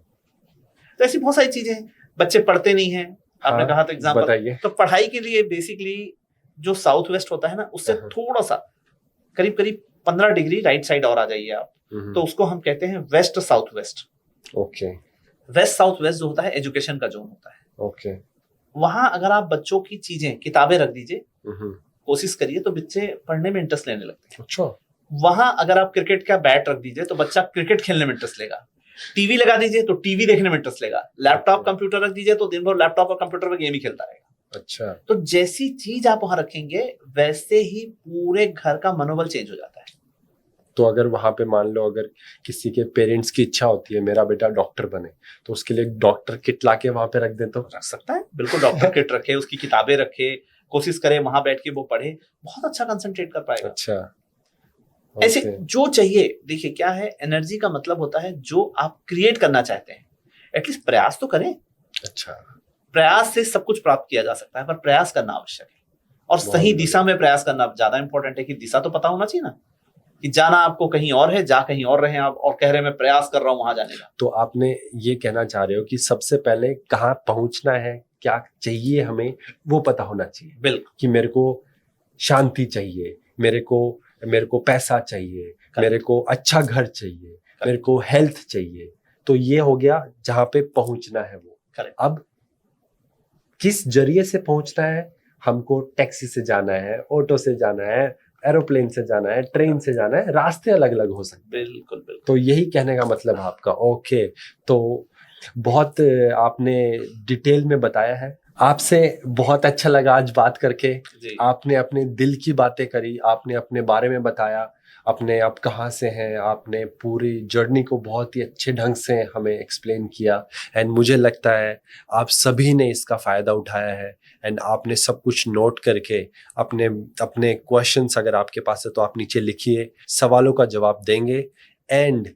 Speaker 2: तो ऐसी बहुत सारी चीजें हैं। बच्चे पढ़ते नहीं है, आपने कहा तो एग्जाम्पल
Speaker 1: बताइए।
Speaker 2: तो पढ़ाई के लिए बेसिकली जो साउथ वेस्ट होता है ना, उससे थोड़ा सा करीब 15 डिग्री राइट साइड और आ जाइए आप, तो उसको हम कहते हैं west south west.
Speaker 1: Okay.
Speaker 2: West south west जो होता है एजुकेशन का जोन होता है।
Speaker 1: ओके।
Speaker 2: वहां अगर आप बच्चों की चीजें, किताबें रख दीजिए, कोशिश करिए तो बच्चे पढ़ने में इंटरेस्ट लेने लगते हैं।
Speaker 1: अच्छा।
Speaker 2: वहां अगर आप क्रिकेट का बैट रख दीजिए तो बच्चा क्रिकेट खेलने में इंटरेस्ट लेगा। टीवी लगा दीजिए तो टीवी देखने में इंटरेस्ट लेगा। लैपटॉप कंप्यूटर रख दीजिए तो दिन भर लैपटॉप और कंप्यूटर में गेम ही खेलता रहेगा।
Speaker 1: अच्छा।
Speaker 2: तो जैसी चीज आप वहां रखेंगे वैसे ही पूरे घर का मनोबल चेंज हो जाता है।
Speaker 1: तो अगर वहां पे मान लो अगर किसी के पेरेंट्स की इच्छा होती है मेरा बेटा डॉक्टर बने, तो उसके लिए डॉक्टर किट लाके वहां पे रख दे तो
Speaker 2: रख सकता है, बिल्कुल डॉक्टर किट रखे, उसकी किताबें रखे, कोशिश करे वहां बैठ के वो पढ़े, बहुत अच्छा कंसंट्रेट कर पाएगा।
Speaker 1: अच्छा।
Speaker 2: ऐसे जो चाहिए, देखिए क्या है, एनर्जी का मतलब होता है जो आप क्रिएट करना चाहते हैं, एटलीस्ट प्रयास तो करें।
Speaker 1: अच्छा।
Speaker 2: प्रयास से सब कुछ प्राप्त किया जा सकता है, पर प्रयास करना आवश्यक है, और सही दिशा में प्रयास करना ज्यादा इंपॉर्टेंट है। कि दिशा तो पता होना चाहिए ना, कि जाना आपको कहीं और है, जा कहीं और रहे आप, और कह रहे मैं प्रयास कर रहा हूं वहां जाने का।
Speaker 1: तो आपने ये कहना चाह रहे हो कि सबसे पहले कहाँ पहुंचना है, क्या चाहिए हमें, वो पता होना चाहिए।
Speaker 2: बिल्कुल।
Speaker 1: कि मेरे को शांति चाहिए, मेरे को पैसा चाहिए, मेरे को अच्छा घर चाहिए, मेरे को हेल्थ चाहिए, तो ये हो गया जहां पे पहुंचना है वो। अब किस जरिए से पहुंचना है, हमको टैक्सी से जाना है, ऑटो से जाना है, एरोप्लेन से जाना है, ट्रेन से जाना है, रास्ते अलग अलग हो सकते हैं।
Speaker 2: बिल्कुल बिल्कुल।
Speaker 1: तो यही कहने का मतलब आपका। ओके, तो बहुत आपने डिटेल में बताया है। आपसे बहुत अच्छा लगा आज बात करके। आपने अपने दिल की बातें करी, आपने अपने बारे में बताया, अपने आप कहाँ से हैं, आपने पूरी जर्नी को बहुत ही अच्छे ढंग से हमें एक्सप्लेन किया। एंड मुझे लगता है आप सभी ने इसका फ़ायदा उठाया है, एंड आपने सब कुछ नोट करके अपने क्वेश्चंस अगर आपके पास है तो आप नीचे लिखिए, सवालों का जवाब देंगे। एंड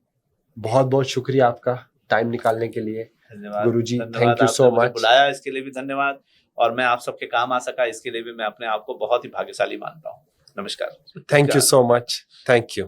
Speaker 1: बहुत बहुत शुक्रिया आपका टाइम निकालने के लिए।
Speaker 2: धन्यवाद
Speaker 1: गुरुजी, थैंक यू सो मच।
Speaker 2: बुलाया इसके लिए भी धन्यवाद, और मैं आप सबके काम आ सका इसके लिए भी मैं अपने आप को बहुत ही भाग्यशाली मानता हूँ। नमस्कार।
Speaker 1: Thank you so much. Thank you.